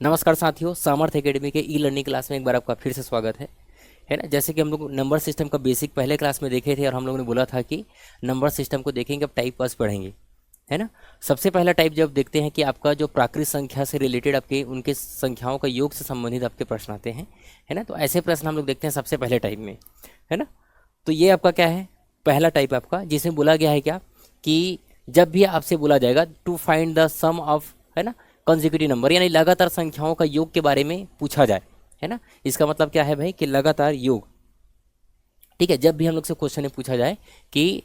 नमस्कार साथियों, सामर्थ एकेडमी के ई लर्निंग क्लास में एक बार आपका फिर से स्वागत है ना। जैसे कि हम लोग नंबर सिस्टम का बेसिक पहले क्लास में देखे थे और हम लोगों ने बोला था कि नंबर सिस्टम को देखेंगे अब टाइप वाइज पढ़ेंगे, है ना। सबसे पहला टाइप जब देखते हैं कि आपका जो प्राकृत संख्या से रिलेटेड आपके उनके संख्याओं का योग से संबंधित आपके प्रश्न आते हैं, है ना। तो ऐसे प्रश्न हम लोग देखते हैं सबसे पहले टाइप में, है ना। तो ये आपका क्या है, पहला टाइप आपका, जिसमें बोला गया है क्या कि जब भी आपसे बोला जाएगा to find the sum of, है ना, कंसेक्यूटिव नंबर, यानी लगातार संख्याओं का योग के बारे में पूछा जाए, है ना। इसका मतलब क्या है भाई कि लगातार योग, ठीक है। जब भी हम लोग से क्वेश्चन में पूछा जाए कि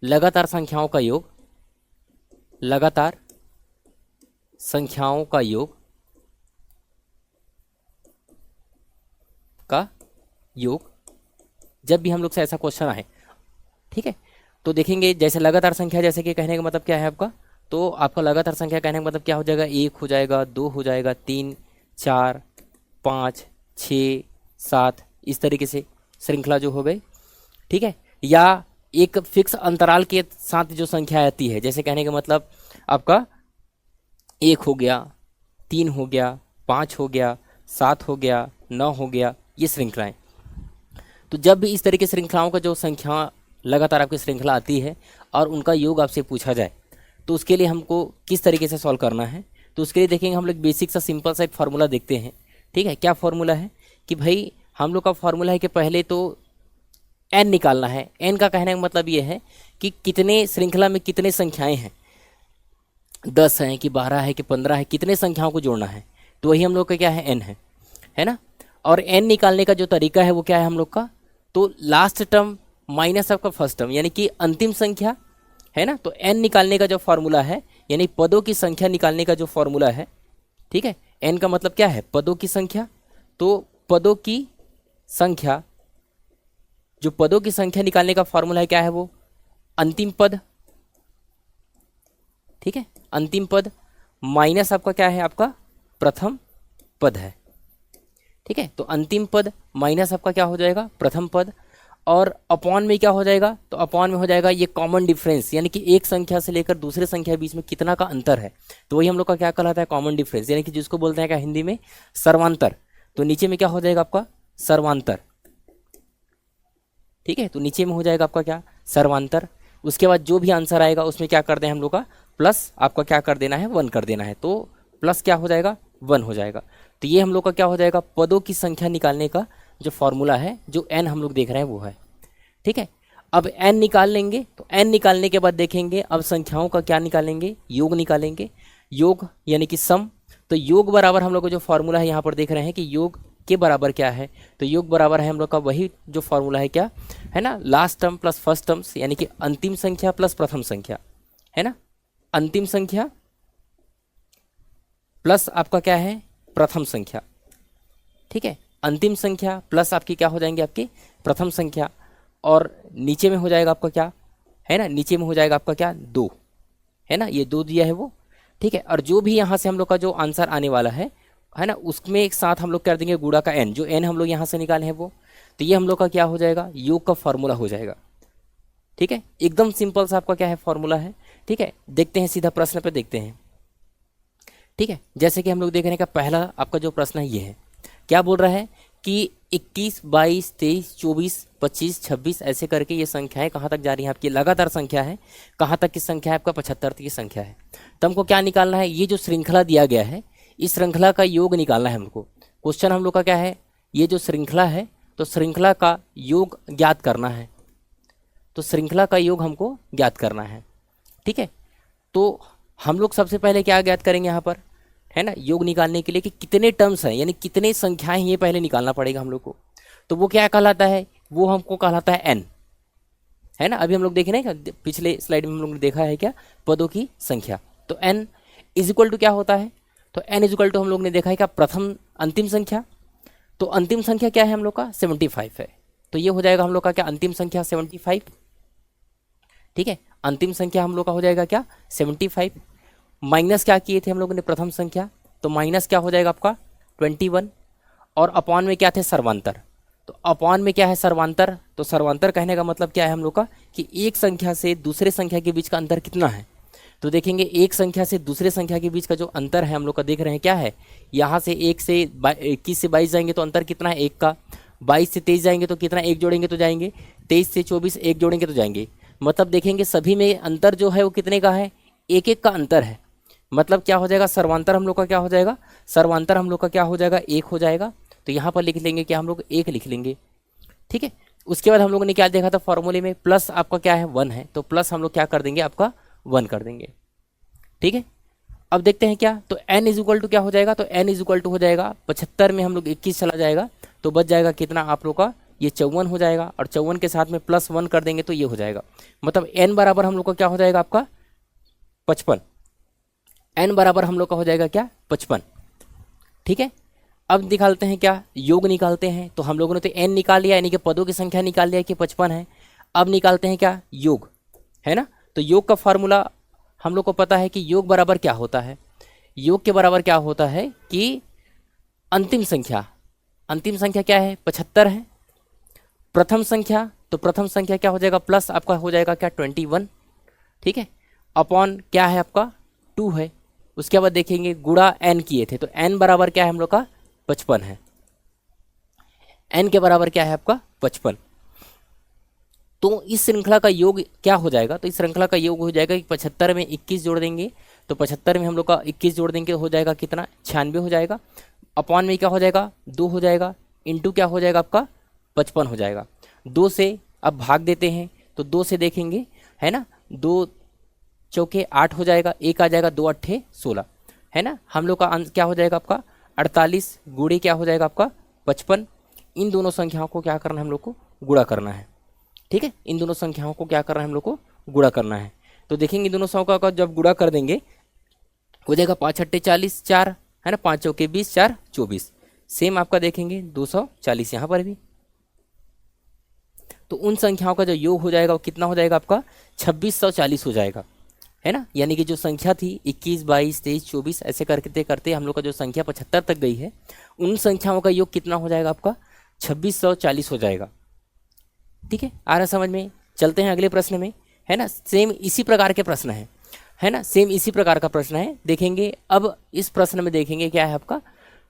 लगातार संख्याओं का योग, लगातार संख्याओं का योग का योग, जब भी हम लोग से ऐसा क्वेश्चन आए, ठीक है, तो देखेंगे जैसे लगातार संख्या, जैसे कि कहने का मतलब क्या है आपका, तो आपका लगातार संख्या कहने का मतलब क्या हो जाएगा, 1 हो जाएगा, 2 हो जाएगा, 3, 4, 5, 6, 7, इस तरीके से श्रृंखला जो हो गई, ठीक है। या एक फिक्स अंतराल के साथ जो संख्या आती है, जैसे कहने का मतलब आपका 1 हो गया, 3 हो गया, 5 हो गया, 7 हो गया, 9 हो गया, ये श्रृंखलाएं। तो जब भी इस तरह की श्रृंखलाओं का जो संख्या लगातार आपकी श्रृंखला आती है और उनका योग आपसे पूछा जाए, तो उसके लिए हमको किस तरीके से सॉल्व करना है, तो उसके लिए देखेंगे हम लोग बेसिक सा सिंपल सा एक फार्मूला देखते हैं, ठीक है। क्या फार्मूला है कि भाई हम लोग का फार्मूला है कि पहले तो n निकालना है। n का कहने का मतलब ये है कि कितने श्रृंखला में कितने संख्याएं हैं, 10 हैं कि 12 है कि 15 है, कितने संख्याओं को जोड़ना है, तो वही हम लोग का क्या है, n है ना। और n निकालने का जो तरीका है वो क्या है हम लोग का, तो लास्ट टर्म माइनस आपका फर्स्ट टर्म, यानी कि अंतिम संख्या, है ना। तो n निकालने का जो फॉर्मूला है, यानी पदों की संख्या निकालने का जो फॉर्मूला है, ठीक है। n का मतलब क्या है, पदों की संख्या। तो पदों की संख्या, जो पदों की संख्या निकालने का फॉर्मूला है क्या है, वो अंतिम पद, ठीक है। अंतिम पद माइनस आपका क्या है, आपका प्रथम पद है, ठीक है। तो अंतिम पद माइनस आपका क्या हो जाएगा, प्रथम पद। और अपॉन में क्या हो जाएगा, तो अपॉन में हो जाएगा ये कॉमन डिफरेंस, यानी कि एक संख्या से लेकर दूसरे संख्या के बीच में कितना का अंतर है, तो वही हम लोग का क्या कहलाता है, कॉमन डिफरेंस, यानी कि जिसको बोलते हैं क्या हिंदी में, सर्वांतर। तो नीचे में क्या हो जाएगा आपका, सर्वांतर, ठीक है। तो नीचे में हो जाएगा आपका क्या, सर्वांतर। उसके बाद जो भी आंसर आएगा उसमें क्या कर दें हम लोग का, प्लस आपका क्या कर देना है, 1 कर देना है। तो प्लस क्या हो जाएगा, 1 हो जाएगा। तो ये हम लोग का क्या हो जाएगा, पदों की संख्या निकालने का जो फॉर्मूला है, जो n हम लोग देख रहे हैं वो है, ठीक है। अब n निकाल लेंगे, तो n निकालने के बाद देखेंगे अब संख्याओं का क्या निकालेंगे, योग निकालेंगे। योग यानी कि सम। तो योग बराबर हम लोग का जो फॉर्मूला है यहाँ पर देख रहे हैं कि योग के बराबर क्या है, तो योग बराबर है हम लोग का वही जो फॉर्मूला है क्या है ना, last term plus first terms, यानी कि अंतिम संख्या प्लस प्रथम संख्या, है ना। अंतिम संख्या प्लस आपका क्या है, प्रथम संख्या, ठीक है। अंतिम संख्या प्लस आपकी क्या हो जाएंगे, आपकी प्रथम संख्या। और नीचे में हो जाएगा आपका क्या है ना, नीचे में हो जाएगा आपका क्या, 2, है ना, ये 2 दिया है वो, ठीक है। और जो भी यहाँ से हम लोग का जो आंसर आने वाला है ना, उसमें एक साथ हम लोग कर देंगे गुणा का n, जो n हम लोग यहाँ से निकाले हैं वो। तो ये हम लोग का क्या हो जाएगा, योग का फॉर्मूला हो जाएगा, ठीक है। एकदम सिंपल सा आपका क्या है, फॉर्मूला है, ठीक है। देखते हैं सीधा प्रश्न पे देखते हैं, ठीक है। जैसे कि हम लोग देख रहे हैं कि पहला आपका जो प्रश्न है ये है, क्या बोल रहा है कि 21, 22, 23, 24, 25, 26 ऐसे करके ये संख्याएं कहाँ तक जा रही हैं, आपकी लगातार संख्या है, कहाँ तक की संख्या है, आपका 75 तक की संख्या है। तो हमको क्या निकालना है, ये जो श्रृंखला दिया गया है, इस श्रृंखला का योग निकालना है हमको। क्वेश्चन हम लोग का क्या है, ये जो श्रृंखला है, तो श्रृंखला का योग ज्ञात करना है। तो श्रृंखला का योग हमको ज्ञात करना है, ठीक है। तो हम लोग सबसे पहले क्या ज्ञात करेंगे यहाँ पर, है ना, योग निकालने के लिए कि कितने टर्म्स हैं, यानी कितने संख्याएं ये पहले निकालना पड़ेगा हम लोग को। तो वो क्या कहलाता है, वो हमको कहलाता है n, है ना। अभी हम लोग देखे ना, पिछले स्लाइड में हम लोग ने देखा है क्या, पदों की संख्या। तो n इज इक्वल टू क्या होता है, तो n इज इक्वल टू हम लोग ने देखा है क्या, प्रथम अंतिम संख्या। तो अंतिम संख्या क्या है हम लोग का, 75 है। तो ये हो जाएगा हम लोग का क्या, अंतिम संख्या 75, ठीक है। अंतिम संख्या हम लोग का हो जाएगा क्या, 75। माइनस क्या किए थे हम लोगों ने, प्रथम संख्या, तो माइनस क्या हो जाएगा आपका 21। और अपॉन में क्या थे, सर्वांतर। तो अपॉन में क्या है, सर्वांतर। तो सर्वांतर कहने का मतलब क्या है हम लोग का, कि एक संख्या से दूसरे संख्या के बीच का अंतर कितना है। तो देखेंगे एक संख्या से दूसरे संख्या के बीच का जो अंतर है हम लोग का देख रहे हैं क्या है, यहाँ से 21 से 22 जाएंगे तो अंतर कितना है 1 का, 22 से 23 जाएंगे तो कितना, 1 जोड़ेंगे तो जाएंगे, 23 से 24 1 जोड़ेंगे तो जाएंगे। मतलब देखेंगे सभी में अंतर जो है वो कितने का है, 1-1 का अंतर है। मतलब क्या हो जाएगा, सर्वांतर हम लोग का क्या हो जाएगा, सर्वांतर हम लोग का क्या हो जाएगा, 1 हो जाएगा। तो यहाँ पर लिख लेंगे क्या, हम लोग 1 लिख लेंगे। ठीक है, उसके बाद हम लोगों ने क्या देखा था फॉर्मूले में, प्लस आपका क्या है 1 है, तो प्लस हम लोग क्या कर देंगे आपका 1 कर देंगे। ठीक है, अब देखते हैं क्या, तो n इज इक्वल टू क्या हो जाएगा, तो n इज इक्वल टू हो जाएगा 75 में हम लोग 21 चला जाएगा तो बच जाएगा कितना आप लोग का, ये 54 हो जाएगा, और 54 के साथ में +1 कर देंगे तो ये हो जाएगा। मतलब n बराबर हम लोग का क्या हो जाएगा आपका 55, n बराबर हम लोग का हो जाएगा क्या 55। ठीक है, अब निकालते हैं क्या, योग निकालते हैं। तो हम लोगों ने तो n निकाल लिया, यानी कि पदों की संख्या निकाल लिया कि 55 है। अब निकालते हैं क्या, योग, है ना। तो योग का फार्मूला हम लोग को पता है कि योग बराबर क्या होता है, योग के बराबर क्या होता है कि अंतिम संख्या क्या है 75 है, प्रथम संख्या, तो प्रथम संख्या क्या हो जाएगा प्लस आपका हो जाएगा क्या 21। ठीक है, अपॉन क्या है आपका 2 है। उसके बाद देखेंगे गुणा n किए थे, तो n बराबर क्या है हम लोग का 55 है, n के बराबर क्या है आपका 55। तो इस श्रृंखला का योग क्या हो जाएगा, तो इस श्रृंखला का योग हो जाएगा कि 75 में 21 जोड़ देंगे, तो 75 में हम लोग का 21 जोड़ देंगे हो जाएगा कितना 96 हो जाएगा, अपॉन में क्या हो जाएगा 2 हो जाएगा, इंटू क्या हो जाएगा आपका 55 हो जाएगा। 2 से अब भाग देते हैं, तो 2 से देखेंगे है ना, 2 चौके 8 हो जाएगा, 1 आ जाएगा, 2 अट्ठे 16 है ना। हम लोग का अंश क्या हो जाएगा आपका 48 गुणे क्या हो जाएगा आपका 55। इन दोनों संख्याओं को क्या करना है हम लोग को गुणा करना है। ठीक है, इन दोनों संख्याओं को क्या करना है हम लोग को गुणा करना है। तो देखेंगे दोनों संख्याओं का जब गुणा कर देंगे हो जाएगा 5 अट्ठे 40 4 है ना, 5 चौके 20 4 24। सेम आपका देखेंगे 240 यहाँ पर भी। तो उन संख्याओं का जो योग हो जाएगा वो कितना हो जाएगा आपका 2640 हो जाएगा, है ना। यानी कि जो संख्या थी 21 22 23 24 ऐसे करते करते हम लोग का जो संख्या 75 तक गई है, उन संख्याओं का योग कितना हो जाएगा आपका 2640 हो जाएगा। ठीक है, आ रहा समझ में। चलते हैं अगले प्रश्न में, है ना। सेम इसी प्रकार के प्रश्न है ना, सेम इसी प्रकार का प्रश्न है। देखेंगे अब इस प्रश्न में देखेंगे क्या है आपका।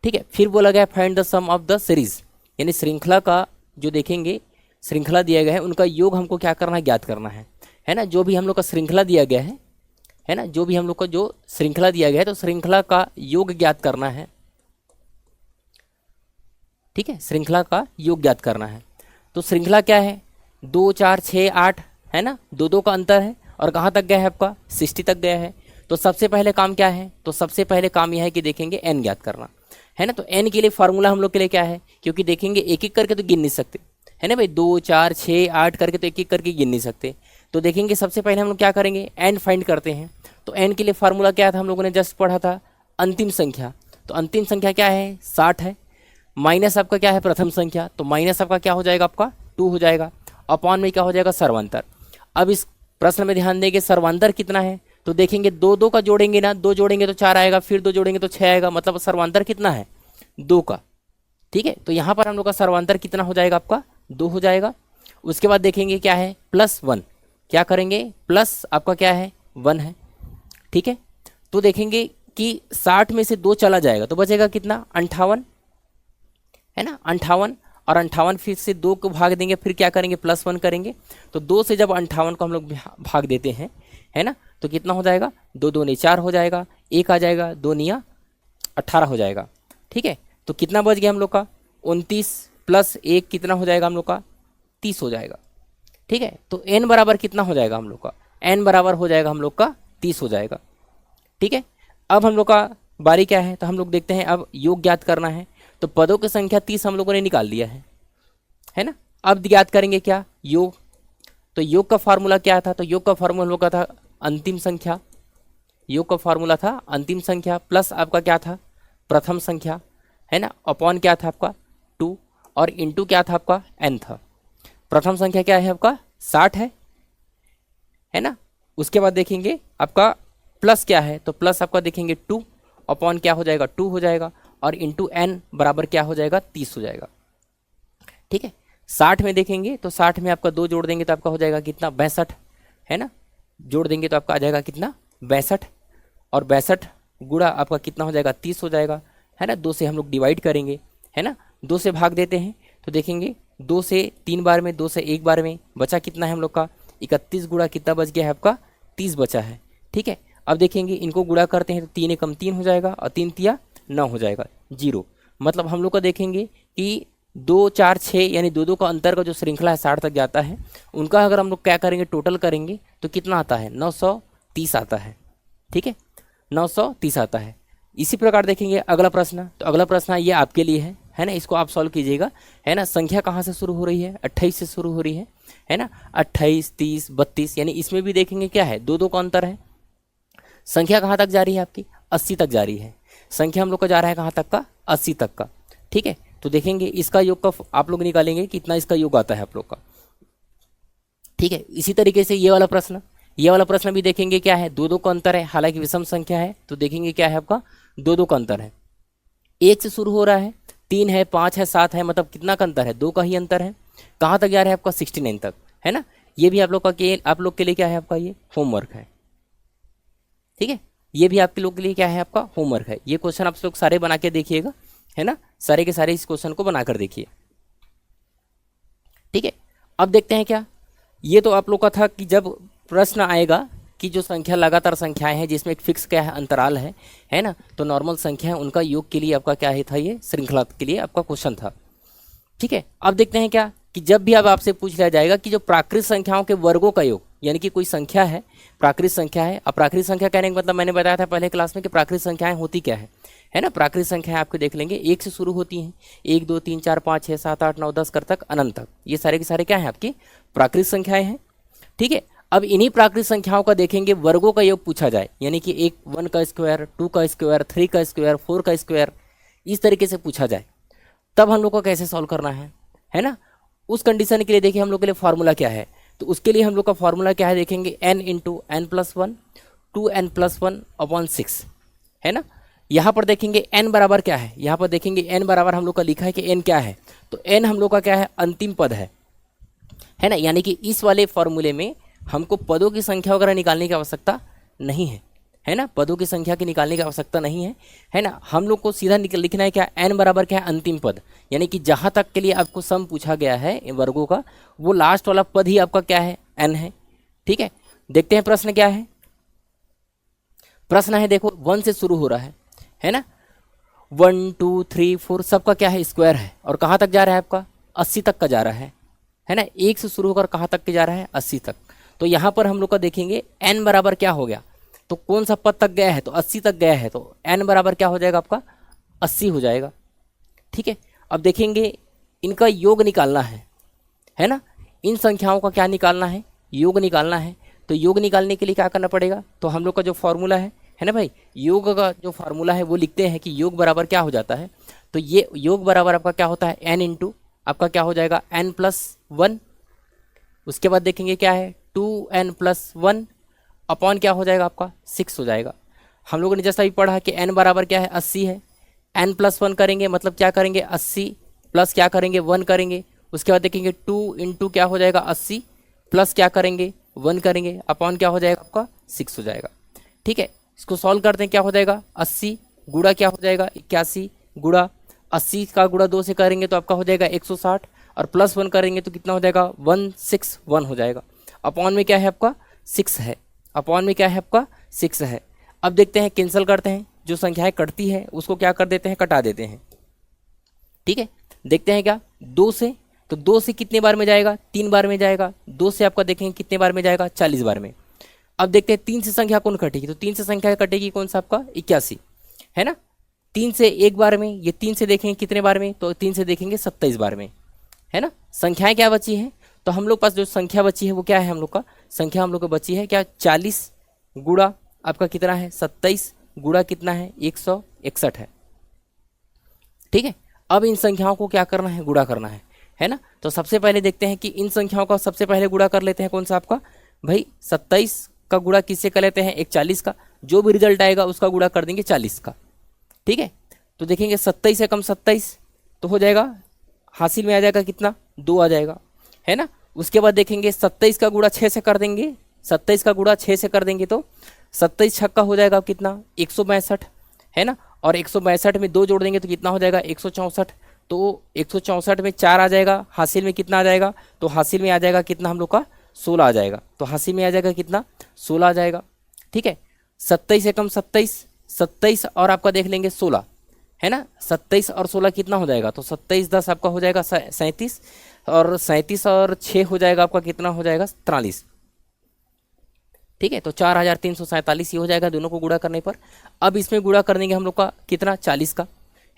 ठीक है, फिर बोला गया find the sum of the series, यानी श्रृंखला का जो देखेंगे श्रृंखला दिया गया है उनका योग हमको क्या करना है ज्ञात करना है ना। जो भी हम लोग का श्रृंखला दिया गया है ना, जो भी हम लोग को जो श्रृंखला दिया गया है तो श्रृंखला का योग ज्ञात करना है। ठीक है, श्रृंखला का योग ज्ञात करना है। तो श्रृंखला क्या है 2 4 6 8 है ना, 2 का अंतर है, और कहाँ तक गया है आपका 60 तक गया है। तो सबसे पहले काम क्या है, तो सबसे पहले काम यह है कि देखेंगे n ज्ञात करना है ना। तो n के लिए फार्मूला हम लोग के लिए क्या है, क्योंकि देखेंगे एक एक करके तो गिन नहीं सकते है ना भाई, 2 4 6 8 करके तो एक एक करके गिन नहीं सकते। तो देखेंगे सबसे पहले हम लोग क्या करेंगे n फाइंड करते हैं। तो n के लिए फार्मूला क्या था हम लोगों ने जस्ट पढ़ा था, अंतिम संख्या। तो अंतिम संख्या क्या है 60 है, माइनस आपका क्या है प्रथम संख्या, तो माइनस आपका क्या हो जाएगा आपका 2 हो जाएगा, अपॉन में क्या हो जाएगा सर्वांतर। अब इस प्रश्न में ध्यान देंगे सर्वांतर कितना है, तो देखेंगे 2 का जोड़ेंगे ना, 2 जोड़ेंगे तो 4 आएगा, फिर 2 जोड़ेंगे तो 6 आएगा, मतलब सर्वांतर कितना है 2 का। ठीक है, तो यहाँ पर हम लोग का सर्वांतर कितना हो जाएगा आपका 2 हो जाएगा। उसके बाद देखेंगे क्या है +1, क्या करेंगे प्लस आपका क्या है 1 है। ठीक है, तो देखेंगे कि 60 में से 2 चला जाएगा तो बचेगा कितना 58 है ना, 58, और 58 फिर से 2 को भाग देंगे, फिर क्या करेंगे +1 करेंगे। तो 2 से जब 58 को हम लोग भाग देते हैं है ना, तो कितना हो जाएगा 2 दूनी 4 हो जाएगा, 1 आ जाएगा, 2 निया 18 हो जाएगा। ठीक है, तो कितना बच गया हम लोग का 29 + 1 कितना हो जाएगा हम लोग का 30 हो जाएगा। ठीक है, तो n बराबर कितना हो जाएगा हम लोग का, n बराबर हो जाएगा हम लोग का 30 हो जाएगा। ठीक है, अब हम लोग का बारी क्या है, तो हम लोग देखते हैं अब योग ज्ञात करना है। तो पदों की संख्या 30 हम लोगों ने निकाल लिया है ना। अब ज्ञात करेंगे क्या योग, तो योग का फार्मूला क्या था, तो योग का फार्मूला हम लोग का था अंतिम संख्या, योग का फार्मूला था अंतिम संख्या प्लस आपका क्या था प्रथम संख्या है ना, अपॉन क्या था आपका 2, और इंटू क्या था आपका n था। प्रथम संख्या क्या है आपका 60 है ना। उसके बाद देखेंगे आपका प्लस क्या है, तो प्लस आपका देखेंगे 2, अपॉन क्या हो जाएगा 2 हो जाएगा, और इंटू n बराबर क्या हो जाएगा 30 हो जाएगा। ठीक है, 60 में देखेंगे तो 60 में आपका 2 जोड़ देंगे तो आपका हो जाएगा कितना 62 है ना, जोड़ देंगे तो आपका आ जाएगा कितना 62, और 62 गुणा आपका कितना हो जाएगा 30 हो जाएगा, है ना। 2 से हम लोग डिवाइड करेंगे, है ना, 2 से भाग देते हैं तो देखेंगे 2 से 3 बार में, 2 से 1 बार में, बचा कितना है हम लोग का 31 गुणा कितना बच गया है आपका 30 बचा है, ठीक है। अब देखेंगे इनको गुणा करते हैं तो 3 एकम 3 हो जाएगा और 3 तिया 9 हो जाएगा, 0। मतलब हम लोग का देखेंगे कि 2 4 6 यानी 2 का अंतर का जो श्रृंखला है 60 तक जाता है, उनका अगर हम लोग क्या करेंगे टोटल करेंगे तो कितना आता है 930 आता है, ठीक है, 930 आता है। इसी प्रकार देखेंगे अगला प्रश्न, तो अगला प्रश्न ये आपके लिए है ना, इसको आप सॉल्व कीजिएगा, है ना। संख्या कहाँ से शुरू हो रही है 28 से शुरू हो रही है ना, 28 30 32, यानी इसमें भी देखेंगे क्या है 2 का अंतर है। संख्या कहाँ तक जा रही है आपकी 80 तक जा रही है, संख्या हम लोग का जा रहा है कहाँ तक का 80 तक का, ठीक है। तो देखेंगे इसका योग का आप लोग निकालेंगे कितना इसका योग आता है आप लोग का, ठीक है। इसी तरीके से ये वाला प्रश्न भी देखेंगे क्या है 2 का अंतर है, हालांकि विषम संख्या है तो देखेंगे क्या है आपका 2 का अंतर है। 1 से शुरू हो रहा है, 3 है 5 है 7 है, मतलब कितना का अंतर है 2 का ही अंतर है। कहाँ तक जा रहा है आपका 69 तक, है ना। ये भी आप लोग के लिए क्या है आपका ये होमवर्क है, ठीक है। ये भी आपके लोग के लिए क्या है आपका होमवर्क है। ये क्वेश्चन आप लोग सारे बना के देखिएगा, है ना, सारे के सारे इस क्वेश्चन को बनाकर देखिए, ठीक है। अब देखते हैं क्या, ये तो आप लोग का था कि जब प्रश्न आएगा कि जो संख्या लगातार संख्याएं हैं जिसमें एक फिक्स क्या है अंतराल है ना, तो नॉर्मल संख्या है उनका योग के लिए आपका क्या है था, ये श्रृंखला के लिए आपका क्वेश्चन था, ठीक है। अब देखते हैं क्या कि जब भी अब आपसे पूछ लिया जाएगा कि जो प्राकृत संख्याओं के वर्गों का योग, यानी कि कोई संख्या है प्राकृत संख्या है। अब प्राकृत संख्या कहने का मतलब मैंने बताया था पहले क्लास में कि प्राकृत संख्याएं होती क्या है ना। प्राकृत संख्याएं आपको देख लेंगे 1 से शुरू होती हैं, 1 2 3 4 5 6 7 8 9 10 कर तक अनंत तक, ये सारे के सारे क्या हैं आपकी प्राकृत संख्याएं हैं, ठीक है। अब इन्हीं प्राकृत संख्याओं का देखेंगे वर्गों का योग पूछा जाए, यानी कि 1 का स्क्वायर, 2 का स्क्वायर, 3 का स्क्वायर, 4 का स्क्वायर, इस तरीके से पूछा जाए, तब हम लोग को कैसे सॉल्व करना है ना। उस कंडीशन के लिए देखिए हम लोग के लिए फार्मूला क्या है, तो उसके लिए हम लोग का फार्मूला क्या है देखेंगे n into n plus 1 2n plus 1 upon 6, है ना। यहाँ पर देखेंगे n बराबर क्या है, यहाँ पर देखेंगे n बराबर हम लोग का लिखा है कि n क्या है, तो n हम लोग का क्या है अंतिम पद है ना। यानी कि इस वाले फॉर्मूले में हमको पदों की संख्या वगैरह निकालने की आवश्यकता नहीं है ना, पदों की संख्या की निकालने की आवश्यकता नहीं है ना। हम लोग को सीधा लिखना है क्या n बराबर क्या है अंतिम पद, यानी कि जहाँ तक के लिए आपको सम पूछा गया है वर्गों का वो लास्ट वाला पद ही आपका क्या है n है, ठीक है। देखते हैं प्रश्न क्या है। प्रश्न है देखो 1 से शुरू हो रहा है ना, 1 2 3 4 सबका क्या है स्क्वायर है, और कहाँ तक जा रहा है आपका 80 तक का जा रहा है ना। 1 से शुरू होकर कहाँ तक के जा रहा है 80 तक। तो यहाँ पर हम लोग का देखेंगे n बराबर क्या हो गया, तो कौन सा पद तक गया है, तो 80 तक गया है, तो n बराबर क्या हो जाएगा आपका 80 हो जाएगा, ठीक है। अब देखेंगे इनका योग निकालना है ना, इन संख्याओं का क्या निकालना है योग निकालना है। तो योग निकालने के लिए क्या करना पड़ेगा, तो हम लोग का जो फॉर्मूला है ना भाई, योग का जो फार्मूला है वो लिखते हैं कि योग बराबर क्या हो जाता है, तो ये योग बराबर आपका क्या होता है n इंटू आपका क्या हो जाएगा n प्लस 1, उसके बाद देखेंगे क्या है 2n प्लस 1 अपॉन क्या हो जाएगा आपका 6 हो जाएगा। हम लोगों ने जैसा भी पढ़ा कि n बराबर क्या है 80 है, n प्लस 1 करेंगे मतलब क्या करेंगे 80 प्लस क्या करेंगे 1 करेंगे, उसके बाद देखेंगे 2 इंटू क्या हो जाएगा 80 प्लस क्या करेंगे 1 करेंगे अपॉन क्या हो जाएगा आपका 6 हो जाएगा, ठीक है। इसको सॉल्व करते हैं क्या हो जाएगा 80 गुणा क्या हो जाएगा 81 गुणा 80 का गुणा 2 से करेंगे तो आपका हो जाएगा 160 और प्लस 1 करेंगे तो कितना हो जाएगा 161 हो जाएगा। अपॉन में क्या है आपका 6 है, अपॉन में क्या है आपका 6 है। अब देखते हैं कैंसिल करते हैं, जो संख्याएं कटती है उसको क्या कर देते हैं कटा देते हैं, ठीक है। देखते हैं क्या 2 से, तो 2 से कितने बार में जाएगा 3 बार में जाएगा, 2 से आपका देखेंगे कितने बार में जाएगा 40 बार में। अब देखते हैं 3 से संख्या कौन कटेगी, तो 3 से संख्या कटेगी कौन सा आपका 81, है ना। 3 से 1 बार में, ये 3 से देखेंगे कितने बार में, तो 3 से देखेंगे 27 बार में, है ना। संख्याएं क्या बची हैं, तो हम लोग पास जो संख्या बची है वो क्या है, हम लोग का संख्या हम लोग को बची है क्या 40 गुणा आपका कितना है 27 गुणा कितना है 161 है, ठीक है। अब इन संख्याओं को क्या करना है गुणा करना है ना। तो सबसे पहले देखते हैं कि इन संख्याओं का सबसे पहले गुणा कर लेते हैं कौन सा आपका भाई 27 का गुणा किससे कर लेते हैं 40 का, जो भी रिजल्ट आएगा उसका गुणा कर देंगे 40 का, ठीक है। तो देखेंगे 27 से कम 27 तो हो जाएगा हासिल में आ जाएगा कितना 2 आ जाएगा, है ना। उसके बाद देखेंगे 27 का गुणा 6 से कर देंगे, 27 का गुणा 6 से कर देंगे तो 27 छक्का हो जाएगा कितना 162, है ना। और 162 में 2 जोड़ देंगे तो कितना हो जाएगा 164। तो 164 में 4 आ जाएगा, हासिल में कितना आ जाएगा, तो हासिल में आ जाएगा कितना हम लोग का 16 आ जाएगा। तो हासिल में आ जाएगा कितना 16 आ जाएगा। ठीक है, 27 एकम 27, 27 और आपका देख लेंगे 16, है ना। 27 और 16 कितना हो जाएगा, तो 27 10 आपका हो जाएगा 37, और 37 और 6 हो जाएगा आपका कितना हो जाएगा 43। ठीक है, तो 4347 ये हो जाएगा दोनों को गुणा करने पर। अब इसमें गुणा कर देंगे हम लोग का कितना 40 का,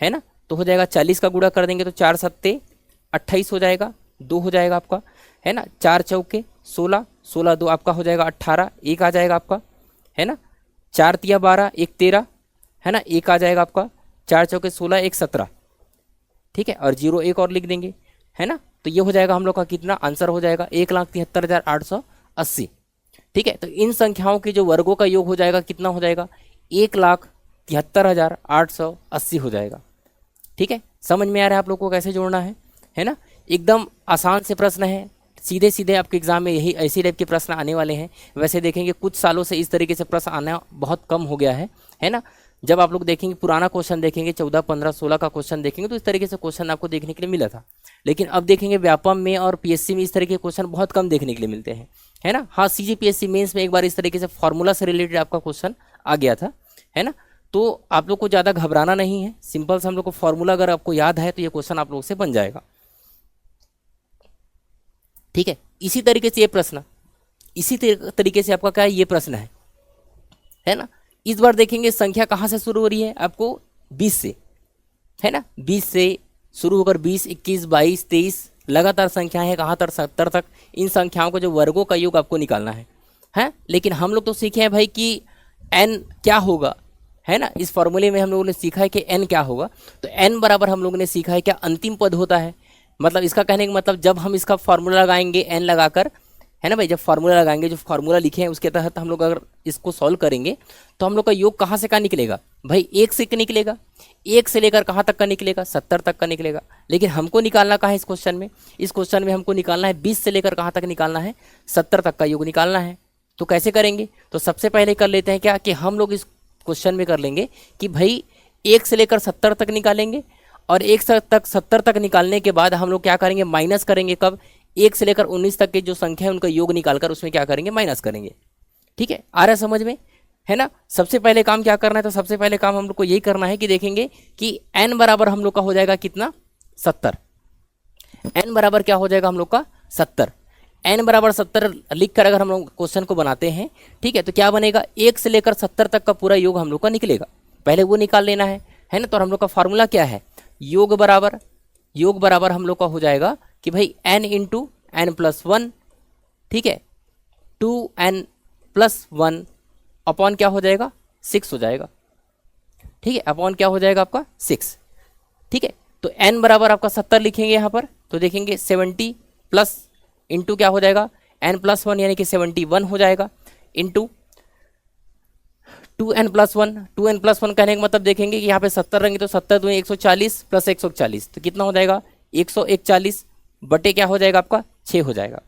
है ना। तो हो जाएगा 40 का गुणा कर देंगे तो 4 सत्ते 28 हो जाएगा, 2 हो जाएगा आपका, है ना। 4 चौके 16, 16 2 आपका हो जाएगा 18, 1 आ जाएगा आपका, है ना। 4 तिया 12, 1 13, है ना, 1 आ जाएगा आपका। 4 चौके 16, 1 17। ठीक है, और 0 1 और लिख देंगे, है ना। तो ये हो जाएगा हम लोग का कितना आंसर हो जाएगा 1,73,880। ठीक है, तो इन संख्याओं के जो वर्गों का योग हो जाएगा कितना हो जाएगा 1,73,880 हो जाएगा। ठीक है, समझ में आ रहा है आप लोग को कैसे जोड़ना है ना। एकदम आसान से प्रश्न है, सीधे सीधे आपके एग्जाम में यही ऐसी टाइप के प्रश्न आने वाले हैं। वैसे देखेंगे कुछ सालों से इस तरीके से प्रश्न आना बहुत कम हो गया है ना। जब आप लोग देखेंगे पुराना क्वेश्चन देखेंगे 14, 15, 16 का क्वेश्चन देखेंगे तो इस तरीके से क्वेश्चन आपको देखने के लिए मिला था। लेकिन अब देखेंगे व्यापम में और पीएससी में इस तरह के क्वेश्चन बहुत कम देखने के लिए मिलते हैं, है ना। हाँ, सीजीपीएससी मेंस में एक बार इस तरीके से फॉर्मूला से रिलेटेड आपका क्वेश्चन आ गया था, है ना। तो आप लोग को ज़्यादा घबराना नहीं है, सिंपल से हम लोग को फॉर्मूला अगर आपको याद है तो ये क्वेश्चन आप लोग से बन जाएगा। ठीक है, इसी तरीके से ये प्रश्न, इसी तरीके से आपका क्या है ये प्रश्न है ना। इस बार देखेंगे संख्या कहाँ से शुरू हो रही है आपको 20 से, है ना। 20 से शुरू होकर 20, 21, 22, 23 लगातार संख्याएं हैं कहाँ तक 70 तक। इन संख्याओं को जो वर्गों का योग आपको निकालना है। लेकिन हम लोग तो सीखे हैं भाई कि n क्या होगा, है ना। इस फॉर्मूले में हम लोगों ने सीखा है कि n क्या होगा। तो n बराबर हम लोगों ने सीखा है क्या अंतिम पद होता है। मतलब इसका कहने का मतलब जब हम इसका फॉर्मूला लगाएंगे n लगाकर, है ना भाई, जब फार्मूला लगाएंगे जो फार्मूला लिखे हैं उसके तहत हम लोग अगर इसको सॉल्व करेंगे तो हम लोग का योग कहाँ से कहाँ निकलेगा भाई 1 से निकलेगा, 1 से लेकर कहाँ तक का निकलेगा 70 तक का निकलेगा। लेकिन हमको निकालना कहाँ है इस क्वेश्चन में, इस क्वेश्चन में हमको निकालना है 20 से लेकर कहाँ तक निकालना है 70 तक का योग निकालना है। तो कैसे करेंगे, तो सबसे पहले कर लेते हैं क्या कि हम लोग इस क्वेश्चन में कर लेंगे कि भाई 1 से लेकर 70 तक निकालेंगे, और 1 से तक 70 तक निकालने के बाद हम लोग क्या करेंगे माइनस करेंगे कब 1 से लेकर 19 तक के जो संख्या है उनका योग निकालकर उसमें क्या करेंगे माइनस करेंगे। ठीक है, आ रहा है समझ में, है ना। सबसे पहले काम क्या करना है, तो सबसे पहले काम हम लोग को यही करना है कि देखेंगे कि n बराबर हम लोग का हो जाएगा कितना 70। n बराबर क्या हो जाएगा हम लोग का 70। n बराबर 70 लिखकर अगर हम लोग क्वेश्चन को बनाते हैं, ठीक है, तो क्या बनेगा 1 से लेकर 70 तक का पूरा योग हम लोग का निकलेगा। पहले वो निकाल लेना है ना। तो हम लोग का फॉर्मूला क्या है, योग बराबर हम लोग का हो जाएगा कि भाई n इंटू n+1, ठीक है, 2n+1 अपॉन क्या हो जाएगा 6 हो जाएगा। ठीक है, अपॉन क्या हो जाएगा आपका 6। ठीक है, तो n बराबर आपका 70 लिखेंगे यहाँ पर, तो देखेंगे 70 प्लस इंटू क्या हो जाएगा n+1 यानी कि 71 हो जाएगा, इंटू 2n+1। 2n+1 कहने का मतलब देखेंगे कि यहाँ पे 70 रहेंगे तो 70 दूनी 140 प्लस 140 तो कितना हो जाएगा 141 बटे क्या हो जाएगा आपका 6 हो जाएगा।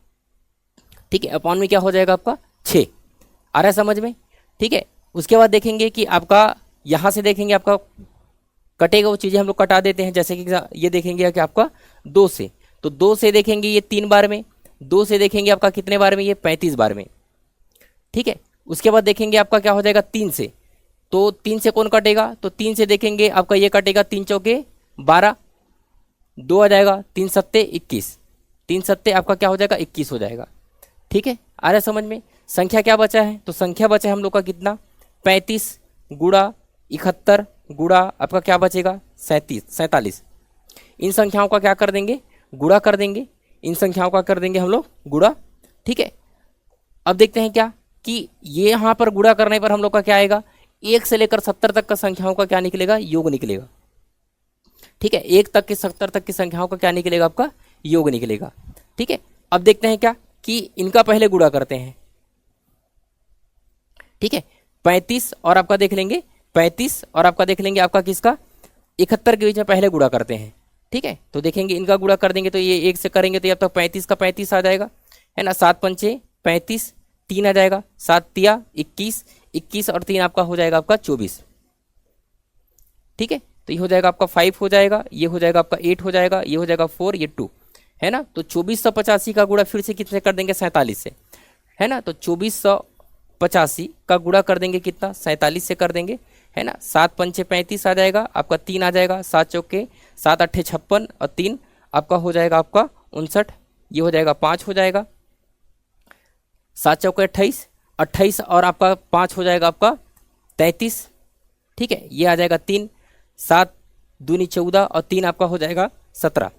ठीक है, अपॉन में क्या हो जाएगा आपका 6। आ रहा है समझ में। ठीक है, उसके बाद देखेंगे कि आपका यहाँ से देखेंगे आपका कटेगा, वो चीज़ें हम लोग कटा देते हैं। जैसे कि ये देखेंगे कि आपका 2 से, तो 2 से देखेंगे ये 3 बार में, 2 से देखेंगे आपका कितने बार में ये 35 बार में। ठीक है, उसके बाद देखेंगे आपका क्या हो जाएगा 3 से, तो 3 से कौन कटेगा, तो 3 से देखेंगे आपका ये कटेगा 3 चौके 12, 2 आ जाएगा, 3 सत्ते 21, 3 सत्ते आपका क्या हो जाएगा 21 हो जाएगा। ठीक है, आ रहा है समझ में। संख्या क्या बचा है, तो संख्या बचा है हम लोग का कितना 35 गुणा 71 गुणा आपका क्या बचेगा 47। इन संख्याओं का क्या कर देंगे गुणा कर देंगे, इन संख्याओं का कर देंगे हम लोग गुणा। ठीक है, अब देखते हैं क्या कि ये यहाँ पर गुणा करने पर हम लोग का क्या आएगा 1 से लेकर 70 तक का संख्याओं का क्या निकलेगा योग निकलेगा। ठीक है, 1 तक के 70 तक की संख्याओं का क्या निकलेगा आपका योग निकलेगा। ठीक है, अब देखते हैं क्या कि इनका पहले गुणा करते हैं। ठीक है, 35 और आपका देख लेंगे 35 और आपका देख लेंगे आपका किसका 71 के बीच में पहले गुणा करते हैं। ठीक है, तो देखेंगे इनका गुणा कर देंगे तो ये 1 से करेंगे तो ये अब तक 35 का 35 आ जाएगा, है ना। 7 पंचे 35, 3 आ जाएगा, 7 तिया 21, 21 और 3 आपका हो जाएगा आपका 24। ठीक है, तो ये हो जाएगा आपका 5 हो जाएगा, ये हो जाएगा आपका 8 हो जाएगा, ये हो जाएगा 4, ये 2, है ना। तो 2485 का गुणा फिर से कितने कर देंगे, 47 से, है ना। तो 2485 का गुणा कर देंगे कितना, 47 से कर देंगे, है ना। 7 पंचे 35 आ जाएगा आपका, 3 आ जाएगा, 7 चौके 7 अट्ठे 56 और 3 आपका हो जाएगा आपका 59, ये हो जाएगा 5 हो जाएगा, 7 चौके 28, 28 और आपका 5 हो जाएगा आपका 33। ठीक है, ये आ जाएगा 3, 7 दूनी 14 और 3 आपका हो जाएगा 17।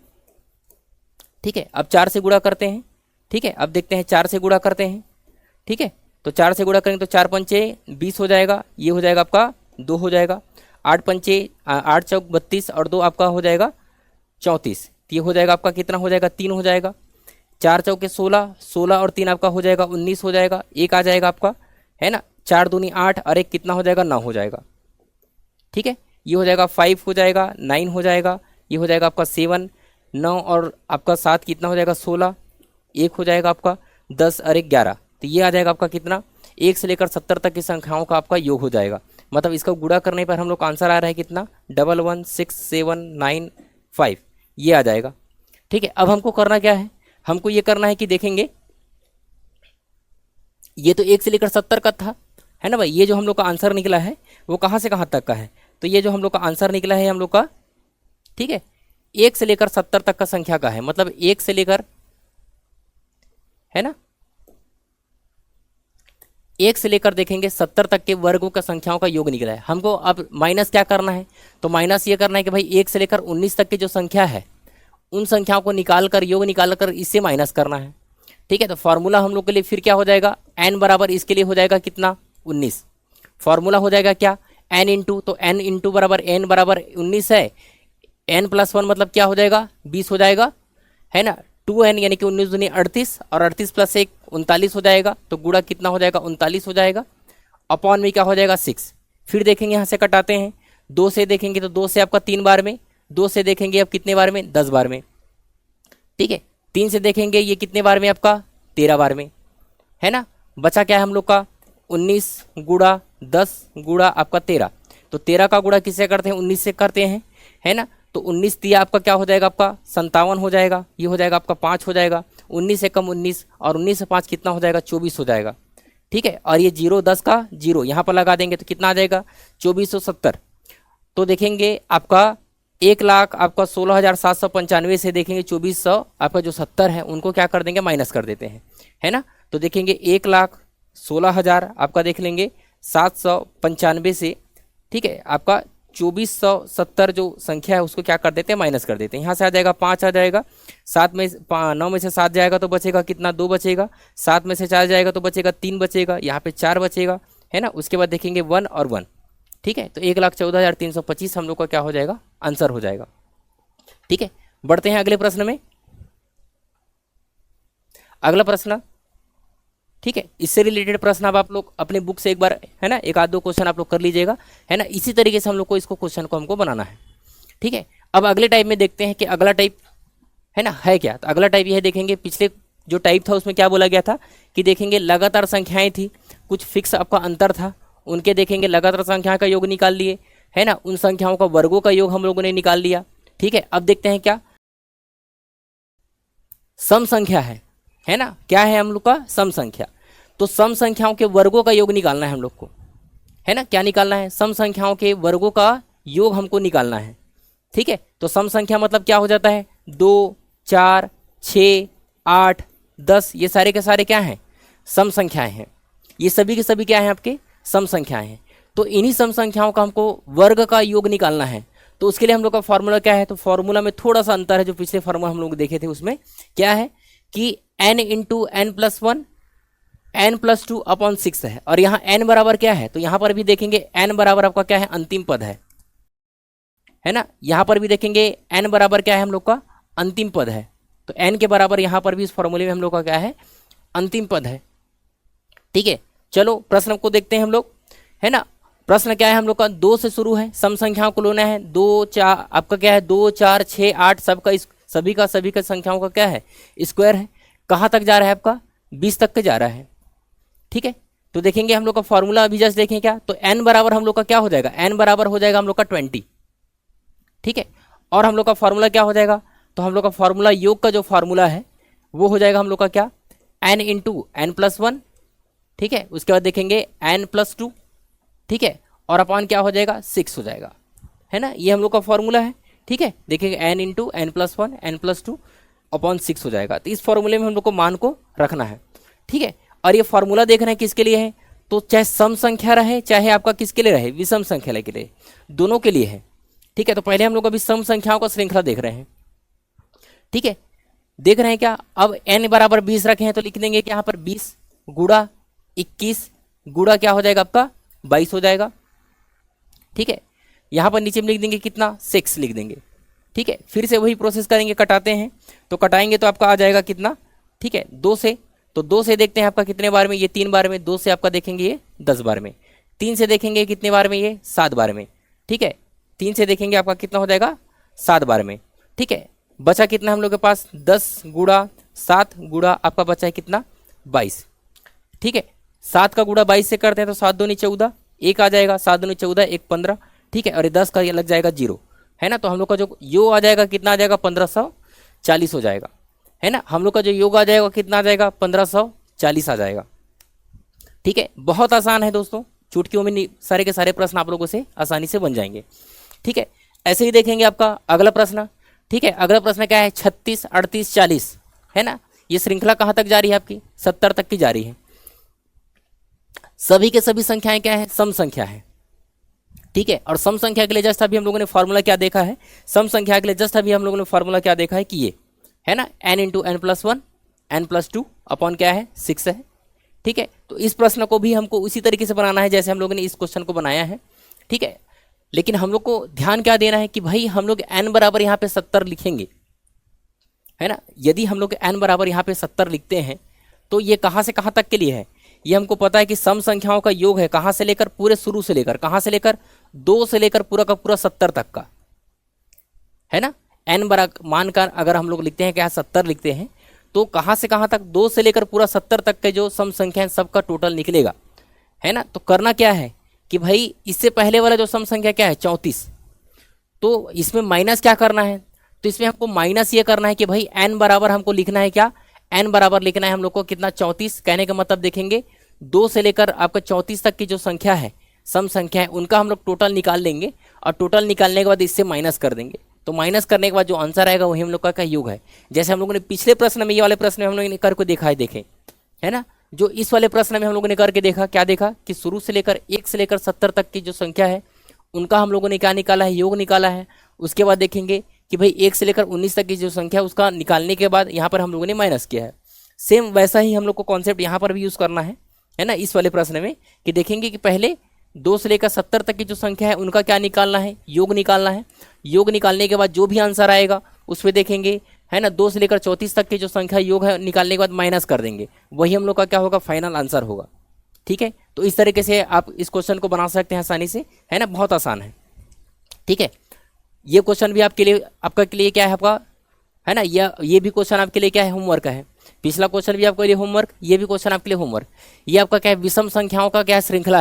ठीक है, अब 4 से गुणा करते हैं। ठीक है, अब देखते हैं 4 से गुणा करते हैं। ठीक है, तो 4 से गुणा करेंगे तो 4 पंचे 20 हो जाएगा, ये हो जाएगा आपका 2 हो जाएगा, 8 पंचे 8 चौक 32 और 2 आपका हो जाएगा 34, ये हो जाएगा आपका कितना हो जाएगा, 3 हो जाएगा, 4 चौके 16, 16 और 3 आपका हो जाएगा 19 हो जाएगा, 1 आ जाएगा आपका, है ना। 4 दूनी 8 और 1 कितना हो जाएगा, 9 हो जाएगा। ठीक है, ये हो जाएगा 5 हो जाएगा, 9 हो जाएगा, ये हो जाएगा आपका 7, 9 और आपका 7 कितना हो जाएगा 16, 1 हो जाएगा आपका 10 और 1 11, तो ये आ जाएगा आपका कितना, 1 से लेकर 70 तक की संख्याओं का आपका योग हो जाएगा। मतलब इसका गुणा करने पर हम लोग का आंसर आ रहा है कितना, 116,795, ये आ जाएगा। ठीक है, अब हमको करना क्या है, हमको ये करना है कि देखेंगे ये तो 1 से लेकर 70 का था, है ना भाई। ये जो हम लोग का आंसर निकला है वो कहाँ से कहाँ तक का है, तो ये जो हम लोग का आंसर निकला है हम लोग का, ठीक है, 1 से लेकर 70 तक का संख्या का है। मतलब 1 से लेकर, है ना, 1 से लेकर देखेंगे 70 तक के वर्गों का संख्याओं का योग निकला है। हमको अब माइनस क्या करना है, तो माइनस ये करना है कि भाई 1 से लेकर 19 तक की जो संख्या है उन संख्याओं को निकाल कर, योग निकाल कर इससे माइनस करना है। ठीक है, तो फॉर्मूला हम लोग के लिए फिर क्या हो जाएगा, n बराबर इसके लिए हो जाएगा कितना, 19। फॉर्मूला हो जाएगा क्या, n इंटू, तो n इंटू बराबर n बराबर 19 है, n प्लस 1 मतलब क्या हो जाएगा, 20 हो जाएगा, है ना। 2n यानी कि 19 दूनी 38 और 38 प्लस 1 39 हो जाएगा, तो गुणा कितना हो जाएगा, 39 हो जाएगा, अपॉन में क्या हो जाएगा 6। फिर देखेंगे यहाँ से कटाते हैं, 2 से देखेंगे तो 2 से आपका 3 बार में, 2 से देखेंगे अब कितने बार में, 10 बार में। ठीक है, 3 से देखेंगे ये कितने बार में आपका, 13 बार में, है ना। बचा क्या है हम लोग का, 19 गुणा 10 गुणा आपका 13, तो 13 का गुणा किससे करते हैं, 19 से करते हैं, है ना। तो 19 दिया आपका क्या हो जाएगा, आपका 57 हो जाएगा, ये हो जाएगा आपका 5 हो जाएगा, 19 से कम 19 और 19 से 5 कितना हो जाएगा, 24 हो जाएगा। ठीक है, और ये 0 10 का 0 यहाँ पर लगा देंगे तो कितना आ जाएगा, 2470। तो देखेंगे आपका 1,00,000 आपका 16,795 से देखेंगे 2400 आपका जो 70 है उनको क्या कर देंगे, माइनस कर देते हैं, है ना। तो देखेंगे 1,16,000 आपका देख लेंगे 795 से, ठीक है, आपका 2470 जो संख्या है उसको क्या कर देते हैं, माइनस कर देते हैं। यहाँ से आ जाएगा 5 आ जाएगा, 9 में से 7 जाएगा तो बचेगा कितना, 2 बचेगा, 7 में से 4 जाएगा तो बचेगा 3 बचेगा, यहाँ पे 4 बचेगा, है ना। उसके बाद देखेंगे 1 और 1, ठीक है। तो 1,14,325 हम लोग का क्या हो जाएगा, आंसर हो जाएगा। ठीक है, बढ़ते हैं अगले प्रश्न में। अगला प्रश्न, ठीक है, इससे रिलेटेड प्रश्न अब आप लोग अपने बुक से एक बार, है ना, एक आध दो क्वेश्चन आप लोग कर लीजिएगा, है ना। इसी तरीके से हम लोग को इसको क्वेश्चन को हमको बनाना है। ठीक है, अब अगले टाइप में देखते हैं कि अगला टाइप है ना है क्या। तो अगला टाइप ये है, देखेंगे पिछले जो टाइप था उसमें क्या बोला गया था कि देखेंगे लगातार संख्याएं थी, कुछ फिक्स आपका अंतर था, उनके देखेंगे लगातार संख्या का योग निकाल लिए, है ना। उन संख्याओं का वर्गों का योग हम लोगों ने निकाल लिया। ठीक है, अब देखते हैं क्या सम संख्या है ना, क्या है हम लोग का सम संख्या। तो सम संख्याओं के वर्गों का योग निकालना है हम लोग को, है ना। क्या निकालना है, सम संख्याओं के वर्गों का योग हमको निकालना है। ठीक है, तो सम संख्या मतलब क्या हो जाता है, 2 4 6 8 10, ये सारे के सारे क्या हैं, सम संख्याएं हैं। ये सभी के सभी क्या हैं, आपके सम संख्याएं हैं। तो इन्हीं सम संख्याओं का हमको वर्ग का योग निकालना है। तो उसके लिए हम लोग का फॉर्मूला क्या है, तो फॉर्मूला में थोड़ा सा अंतर है, जो पिछले फॉर्मूला हम लोग देखे थे उसमें क्या है कि n into n plus 1 n plus 2 upon 6 है, और यहाँ n बराबर क्या है, तो यहाँ पर भी देखेंगे n बराबर आपका क्या है, अंतिम पद है ना। यहाँ पर भी देखेंगे n बराबर क्या है, हम लोग का अंतिम पद है। तो n के बराबर यहाँ पर भी इस फॉर्मूले में हम लोग का क्या है, अंतिम पद है। ठीक है, चलो प्रश्न को देखते हैं हम लोग, है ना। प्रश्न क्या है हम लोग का, 2 से शुरू है, सम संख्याओं को लेना है। 2 4 आपका क्या है, 2 4 6 8 सबका सभी का संख्याओं का क्या है, स्क्वायर है। कहाँ तक जा रहा है आपका, 20 तक के जा रहा है। ठीक है, तो देखेंगे हम लोग का फॉर्मूला अभी जस्ट देखें क्या, तो n बराबर हम लोग का क्या हो जाएगा, n बराबर हो जाएगा हम लोग का 20, ठीक है। और हम लोग का फॉर्मूला क्या हो जाएगा, तो हम लोग का फॉर्मूला योग का जो फॉर्मूला है वो हो जाएगा हम लोग का क्या, n इंटू एन प्लस 1, ठीक है। उसके बाद देखेंगे n प्लस 2, ठीक है, और अपॉन क्या हो जाएगा 6 हो जाएगा, है ना। ये हम लोग का फॉर्मूला है, ठीक है। देखेंगे n into n plus 1 n plus 2 upon 6 हो जाएगा। तो इस फॉर्मूले में हम लोग को मान को रखना है, ठीक है। और ये फॉर्मूला देखना है किसके लिए है, तो चाहे सम संख्या रहे चाहे आपका किसके लिए रहे, विषम संख्या के लिए, दोनों के लिए है, ठीक है। तो पहले हम लोग अभी सम संख्याओं का श्रृंखला देख रहे हैं, ठीक है। देख रहे हैं क्या, अब n बराबर 20 रखे हैं तो लिख देंगे कि यहाँ पर 20 गुड़ा 21 गुड़ा क्या हो जाएगा आपका 22 हो जाएगा, ठीक है। यहाँ पर नीचे में लिख देंगे कितना 6 लिख देंगे, ठीक है। फिर से वही प्रोसेस करेंगे, कटाते हैं तो कटाएंगे तो आपका आ जाएगा कितना, ठीक है 2 से, तो 2 से देखते हैं आपका कितने बार में, ये 3 बार में, 2 से आपका देखेंगे ये 10 बार में, 3 से देखेंगे कितने बार में, ये 7 बार में, ठीक है। 3 से देखेंगे आपका कितना हो जाएगा 7 बार में, ठीक है। बचा कितना हम लोग के पास 10 गुड़ा 7 गुड़ा आपका बचा है कितना 22, ठीक है। 7 का गुड़ा 22 से करते हैं तो 7 दूनी 14, 1 आ जाएगा, 7 दूनी 14 1 15, ठीक है। और ये 10 का ये लग जाएगा 0, है ना। तो हम लोग का जो योग आ जाएगा कितना आ जाएगा 1540 हो जाएगा, है ना। हम लोग का जो योग आ जाएगा कितना आ जाएगा 1540 आ जाएगा, ठीक है। बहुत आसान है दोस्तों, चुटकियों में सारे के सारे प्रश्न आप लोगों से आसानी से बन जाएंगे, ठीक है। ऐसे ही देखेंगे आपका अगला प्रश्न, ठीक है। अगला प्रश्न क्या है 36 38 40, है ना। ये श्रृंखला कहाँ तक जारी है आपकी 70 तक की जारी है। सभी के सभी संख्याएं क्या है, सम संख्या है, ठीक है। और सम संख्या के लिए जस्ट अभी हम लोगों ने फॉर्मूला क्या देखा है, सम संख्या के लिए जस्ट अभी हम लोगों ने फॉर्मूला क्या देखा है कि ये है ना n into n plus 1 n plus 2 upon क्या है 6 है, ठीक है। तो इस प्रश्न को भी हमको उसी तरीके से बनाना है जैसे हम लोगों ने इस क्वेश्चन को बनाया है, ठीक है। लेकिन हम लोग को ध्यान क्या देना है कि भाई हम लोग n बराबर यहाँ पे 70 लिखेंगे, है ना। यदि हम लोग n बराबर यहाँ पे 70 लिखते हैं तो ये कहाँ से कहाँ तक के लिए है, ये हमको पता है कि सम संख्याओं का योग है कहाँ से लेकर, पूरे शुरू से लेकर, कहाँ से लेकर 2 से लेकर पूरा का पूरा 70 तक का, है ना। n बराबर मानकर अगर हम लोग लिखते हैं क्या 70 लिखते हैं तो कहाँ से कहाँ तक 2 से लेकर पूरा 70 तक के जो सम संख्या है सबका टोटल निकलेगा, है ना। तो करना क्या है कि भाई इससे पहले वाला जो सम संख्या क्या है 34, तो इसमें माइनस क्या करना है, तो इसमें हमको माइनस ये करना है कि भाई n बराबर हमको लिखना है क्या, n बराबर लिखना है हम लोग को कितना 34। कहने का मतलब देखेंगे 2 से लेकर आपका 34 तक की जो संख्या है सम संख्या है उनका हम लोग टोटल निकाल लेंगे और टोटल निकालने के बाद इससे माइनस कर देंगे। तो माइनस करने के बाद जो आंसर आएगा वही हम लोग का योग है। जैसे हम लोगों ने पिछले प्रश्न में, ये वाले प्रश्न में हम लोगों ने करके देखा है, देखें, है ना। जो इस वाले प्रश्न में हम लोगों ने करके देखा, क्या देखा कि शुरू से लेकर 1 से लेकर 70 तक की जो संख्या है उनका हम लोगों ने क्या निकाला है, योग निकाला है। उसके बाद देखेंगे कि भाई 1 से लेकर 19 तक की जो संख्या उसका निकालने के बाद यहाँ पर हम लोगों ने माइनस किया है। सेम वैसा ही हम लोग को कॉन्सेप्ट यहाँ पर भी यूज़ करना है ना, इस वाले प्रश्न में कि देखेंगे कि पहले 2 से लेकर 70 तक की जो संख्या है उनका क्या निकालना है, योग निकालना है। योग निकालने के बाद जो भी आंसर आएगा उस पर देखेंगे, है ना। 2 से लेकर 34 तक की जो संख्या योग है निकालने के बाद माइनस कर देंगे, वही हम लोग का क्या होगा फाइनल आंसर होगा, ठीक है। तो इस तरीके से आप इस क्वेश्चन को बना सकते हैं आसानी से, है ना, बहुत आसान है, ठीक है। ये क्वेश्चन भी आपके लिए, आपका के लिए क्या है आपका, है ना, ये भी क्वेश्चन आपके लिए क्या है, होमवर्क है। पिछला क्वेश्चन भी आपके लिए होमवर्क, ये भी क्वेश्चन आपके लिए होमवर्क। ये आपका क्या है, विषम संख्याओं का क्या श्रृंखला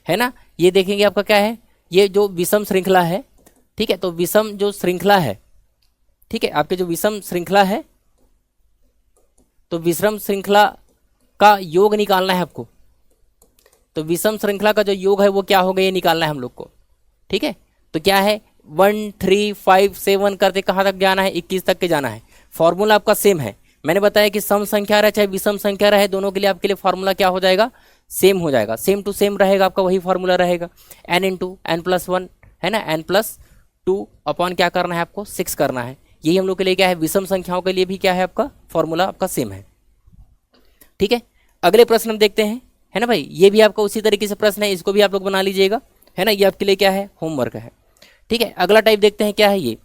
है ना। ये देखेंगे आपका क्या है, ये जो विषम श्रृंखला है, ठीक है। तो विषम जो श्रृंखला है, ठीक है, आपके जो विषम श्रृंखला है, तो विषम श्रृंखला का योग निकालना है आपको। तो विषम श्रृंखला का जो योग है वो क्या होगा, ये निकालना है हम लोग को, ठीक है। तो क्या है 1 3 5 7 करते कहाँ तक जाना है, 21 तक के जाना है। फॉर्मूला आपका सेम है, मैंने बताया कि सम संख्या रहे चाहे विषम संख्या रहे, दोनों के लिए आपके लिए फॉर्मूला क्या हो जाएगा, सेम हो जाएगा, सेम टू सेम रहेगा, आपका वही फॉर्मूला रहेगा n इंटू एन प्लस 1, है ना, n प्लस 2 अपॉन क्या करना है आपको 6 करना है। यही हम लोग के लिए क्या है, विषम संख्याओं के लिए भी क्या है आपका फॉर्मूला आपका सेम है, ठीक है। अगले प्रश्न हम देखते हैं, है ना भाई, ये भी आपका उसी तरीके से प्रश्न है, इसको भी आप लोग बना लीजिएगा, है ना। ये आपके लिए क्या है, होमवर्क है, ठीक है। अगला टाइप देखते हैं क्या है ये,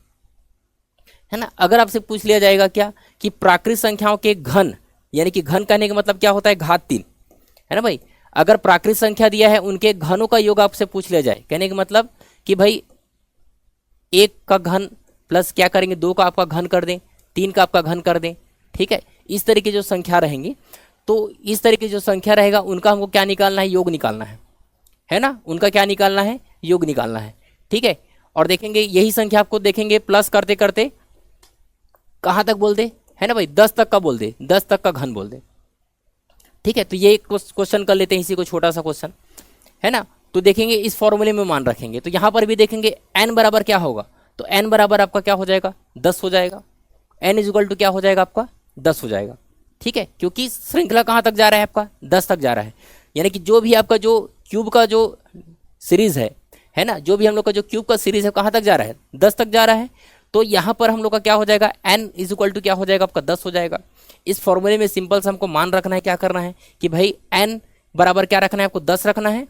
है ना। अगर आपसे पूछ लिया जाएगा क्या कि प्राकृत संख्याओं के घन, यानी कि घन कहने का मतलब क्या होता है, घात 3, है ना भाई। अगर प्राकृत संख्या दिया है उनके घनों का योग आपसे पूछ लिया जाए, कहने का मतलब कि भाई 1 का घन प्लस क्या करेंगे 2 का आपका घन कर दें, 3 का आपका घन कर दें, ठीक है। इस तरीके जो संख्या रहेंगी तो इस तरह की जो संख्या रहेगा उनका हमको क्या निकालना है, योग निकालना है ना, उनका क्या निकालना है, योग निकालना है। ठीक है, और देखेंगे यही संख्या आपको देखेंगे प्लस करते करते कहाँ तक बोल दे, है ना भाई, 10 तक का बोल दे, 10 तक का घन बोल दे। ठीक है, तो ये क्वेश्चन कर लेते हैं इसी को, छोटा सा क्वेश्चन है ना। तो देखेंगे इस फॉर्मूले में मान रखेंगे, तो यहाँ पर भी देखेंगे n बराबर क्या होगा, तो n बराबर आपका क्या हो जाएगा, 10 हो जाएगा। n इक्वल टू क्या हो जाएगा आपका, 10 हो जाएगा। ठीक है, क्योंकि श्रृंखला कहाँ तक जा रहा है आपका, 10 तक जा रहा है, यानी कि जो भी आपका जो क्यूब का जो सीरीज है ना, जो भी हम लोग का जो क्यूब का सीरीज है कहाँ तक जा रहा है, 10 तक जा रहा है। तो यहाँ पर हम लोग का क्या हो जाएगा, n इज इक्वल टू क्या हो जाएगा आपका, 10 हो जाएगा। इस फॉर्मूले में सिंपल से हमको मान रखना है, क्या करना है कि भाई n बराबर क्या रखना है आपको, 10 रखना है,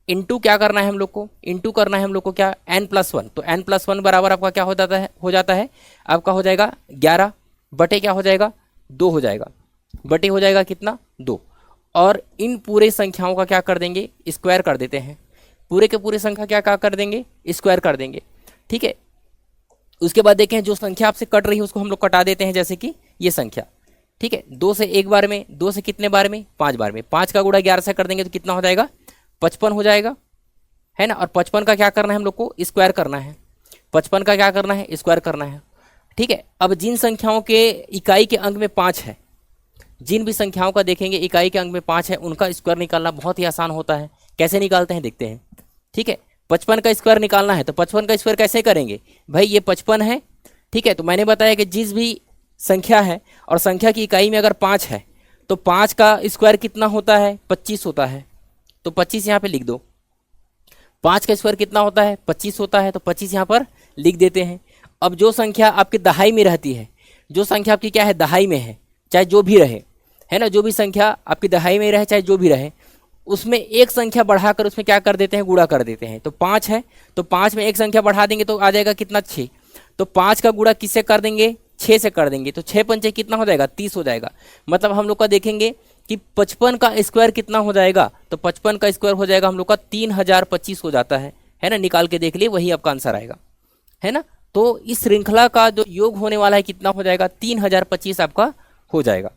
इंटू क्या करना है हम लोग को, इंटू करना है हम लोग को क्या, n+1। तो n+1 बराबर आपका क्या हो जाता है आपका हो जाएगा 11 बटे क्या हो जाएगा, 2 हो जाएगा, बटे हो जाएगा कितना, 2। और इन पूरे संख्याओं का क्या कर देंगे, स्क्वायर कर देते हैं, पूरे के पूरे संख्या क्या कर देंगे, स्क्वायर कर देंगे। ठीक है, उसके बाद देखें जो संख्या आपसे कट रही है उसको हम लोग कटा देते हैं, जैसे कि ये संख्या। ठीक है, 2 से एक बार में, 2 से कितने बार में, 5 बार में, 5 का गुणा 11 से कर देंगे तो कितना हो जाएगा, 55 हो जाएगा, है ना। और 55 का क्या करना है हम लोग को, स्क्वायर करना है, 55 का क्या करना है, स्क्वायर करना है। ठीक है, अब जिन संख्याओं के इकाई के अंक में 5 है, जिन भी संख्याओं का देखेंगे इकाई के अंक में 5 है, उनका स्क्वायर निकालना बहुत ही आसान होता है। कैसे निकालते हैं देखते हैं। ठीक है, 55 का स्क्वायर निकालना है तो 55 का स्क्वायर कैसे करेंगे भाई, ये 55 है। ठीक है, तो मैंने बताया कि जिस भी संख्या है और संख्या की इकाई में अगर 5 है तो 5 का स्क्वायर कितना होता है, 25 होता है। तो 25 यहाँ पे लिख दो, 5 का स्क्वायर कितना होता है, 25 होता है, तो 25 यहाँ पर लिख देते हैं। अब जो संख्या आपकी दहाई में रहती है, जो संख्या आपकी क्या है, दहाई में है, चाहे जो भी रहे, है ना, जो भी संख्या आपकी दहाई में रहे चाहे जो भी रहे, उसमें एक संख्या बढ़ाकर उसमें क्या कर देते हैं, गुणा कर देते हैं। तो 5 है तो 5 में एक संख्या बढ़ा देंगे तो आ जाएगा कितना, 6। तो 5 का गुणा किससे कर देंगे, 6 से कर देंगे, तो 6 पंचे कितना हो जाएगा, 30 हो जाएगा। मतलब हम लोग का देखेंगे कि 55 का स्क्वायर कितना हो जाएगा, तो 55 का स्क्वायर हो जाएगा हम लोग का 3025 हो जाता है ना। निकाल के देख लिए, वही आपका आंसर आएगा, है ना। तो इस श्रृंखला का जो योग होने वाला है कितना हो जाएगा, 3025 आपका हो जाएगा।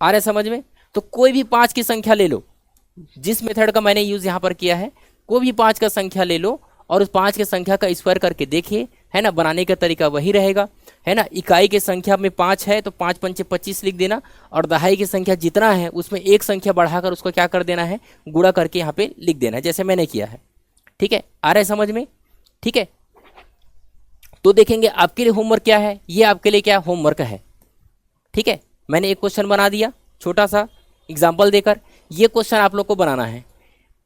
आ रहा है समझ में। तो कोई भी 5 की संख्या ले लो, जिस मेथड का मैंने यूज यहाँ पर किया है, कोई भी 5 का संख्या ले लो और उस 5 के संख्या का स्क्वायर करके देखिए, है ना। बनाने का तरीका वही रहेगा, है ना। इकाई की संख्या में 5 है तो 5 पंचे 25 लिख देना, और दहाई की संख्या जितना है उसमें एक संख्या बढ़ाकर उसको क्या कर देना है, गुणा करके यहाँ पे लिख देना है, जैसे मैंने किया है। ठीक है, आ रहा है समझ में। ठीक है, तो देखेंगे आपके लिए होमवर्क क्या है, ये आपके लिए क्या होमवर्क है। ठीक है, मैंने एक क्वेश्चन बना दिया छोटा सा एग्जाम्पल देकर। ये क्वेश्चन आप लोग को बनाना है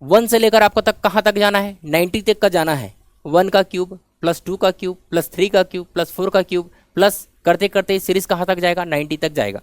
1 से लेकर आपको तक कहाँ तक जाना है, 90 तक का जाना है। 1 का क्यूब प्लस 2 का क्यूब प्लस 3 का क्यूब प्लस 4 का क्यूब प्लस करते करते सीरीज कहाँ तक जाएगा, 90 तक जाएगा।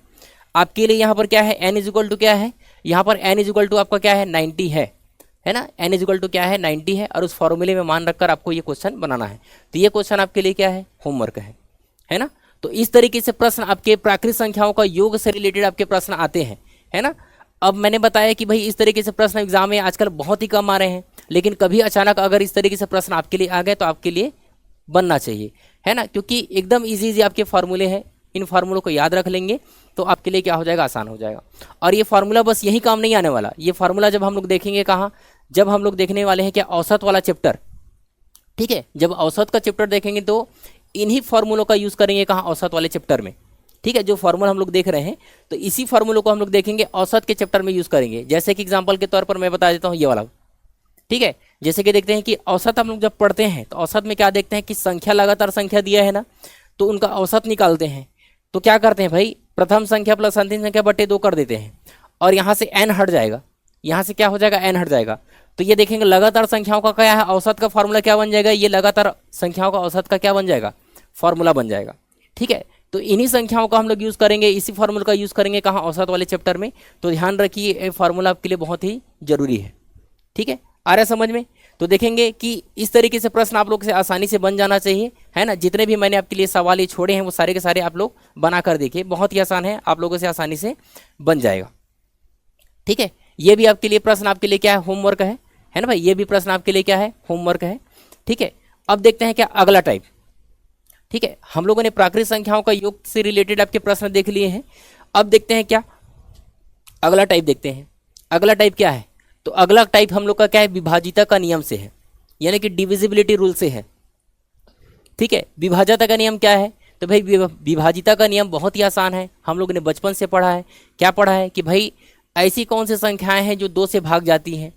आपके लिए यहाँ पर क्या है, n इज इक्वल टू क्या है, यहाँ पर n इज इक्वल टू आपका क्या है, 90 है ना। n इज इक्वल टू क्या है, 90 है, और उस फॉर्मूले में मान रखकर आपको ये क्वेश्चन बनाना है। तो ये क्वेश्चन आपके लिए क्या है, होमवर्क है ना। तो इस तरीके से प्रश्न आपके प्राकृतिक संख्याओं का योग से रिलेटेड आपके प्रश्न आते हैं, है ना। अब मैंने बताया कि भाई इस तरीके से प्रश्न एग्जाम में आजकल बहुत ही कम आ रहे हैं, लेकिन कभी अचानक अगर इस तरीके से प्रश्न आपके लिए आ गए तो आपके लिए बनना चाहिए, है ना। क्योंकि एकदम इजी आपके फार्मूले हैं, इन फार्मूलों को याद रख लेंगे तो आपके लिए क्या हो जाएगा, आसान हो जाएगा। और ये फार्मूला बस यही काम नहीं आने वाला, ये फार्मूला जब हम लोग देखेंगे कहाँ, जब हम लोग देखने वाले हैं क्या, औसत वाला चैप्टर। ठीक है, जब औसत का चैप्टर देखेंगे तो इन्हीं फार्मूलों का यूज़ करेंगे कहाँ, औसत वाले चैप्टर में। ठीक है, जो फार्मूला हम लोग देख रहे हैं तो इसी फार्मूलों को हम लोग देखेंगे औसत के चैप्टर में यूज़ करेंगे। जैसे कि एग्जांपल के तौर पर मैं बता देता हूँ ये वाला। ठीक है, जैसे कि देखते हैं कि औसत हम लोग जब पढ़ते हैं तो औसत में क्या देखते हैं कि संख्या, लगातार संख्या दिया है ना, तो उनका औसत निकालते हैं। तो क्या करते हैं भाई, प्रथम संख्या प्लस अंतिम संख्या बटे 2 कर देते हैं, और यहाँ से n हट जाएगा, यहाँ से क्या हो जाएगा, n हट जाएगा। तो ये देखेंगे लगातार संख्याओं का क्या है, औसत का फार्मूला क्या बन जाएगा, ये लगातार संख्याओं का औसत का क्या बन जाएगा, फार्मूला बन जाएगा। ठीक है, तो इन्हीं संख्याओं का हम लोग यूज़ करेंगे, इसी फार्मूला का यूज़ करेंगे कहाँ, औसत वाले चैप्टर में। तो ध्यान रखिए ये फार्मूला आपके लिए बहुत ही जरूरी है। ठीक है, आ रहा है समझ में। तो देखेंगे कि इस तरीके से प्रश्न आप लोग से आसानी से बन जाना चाहिए, है ना। जितने भी मैंने आपके लिए सवाल ये छोड़े हैं वो सारे के सारे आप लोग बना कर देखिए, बहुत ही आसान है, आप लोगों से आसानी से बन जाएगा। ठीक है, ये भी आपके लिए प्रश्न आपके लिए क्या है, होमवर्क है ना भाई, ये भी प्रश्न आपके लिए क्या है, होमवर्क है। ठीक है, अब देखते हैं क्या अगला टाइप। ठीक है, हम लोगों ने प्राकृतिक संख्याओं का योग से रिलेटेड आपके प्रश्न देख लिए हैं। अब देखते हैं क्या अगला टाइप देखते हैं। अगला टाइप क्या है? तो अगला टाइप हम लोग का क्या है? विभाजिता का नियम से है, यानी कि डिविजिबिलिटी रूल से है। ठीक है, विभाजिता का नियम क्या है? तो भाई विभाजिता का नियम बहुत ही आसान है, हम लोग ने बचपन से पढ़ा है। क्या पढ़ा है कि भाई ऐसी कौन सी संख्याएं हैं जो 2 से भाग जाती हैं,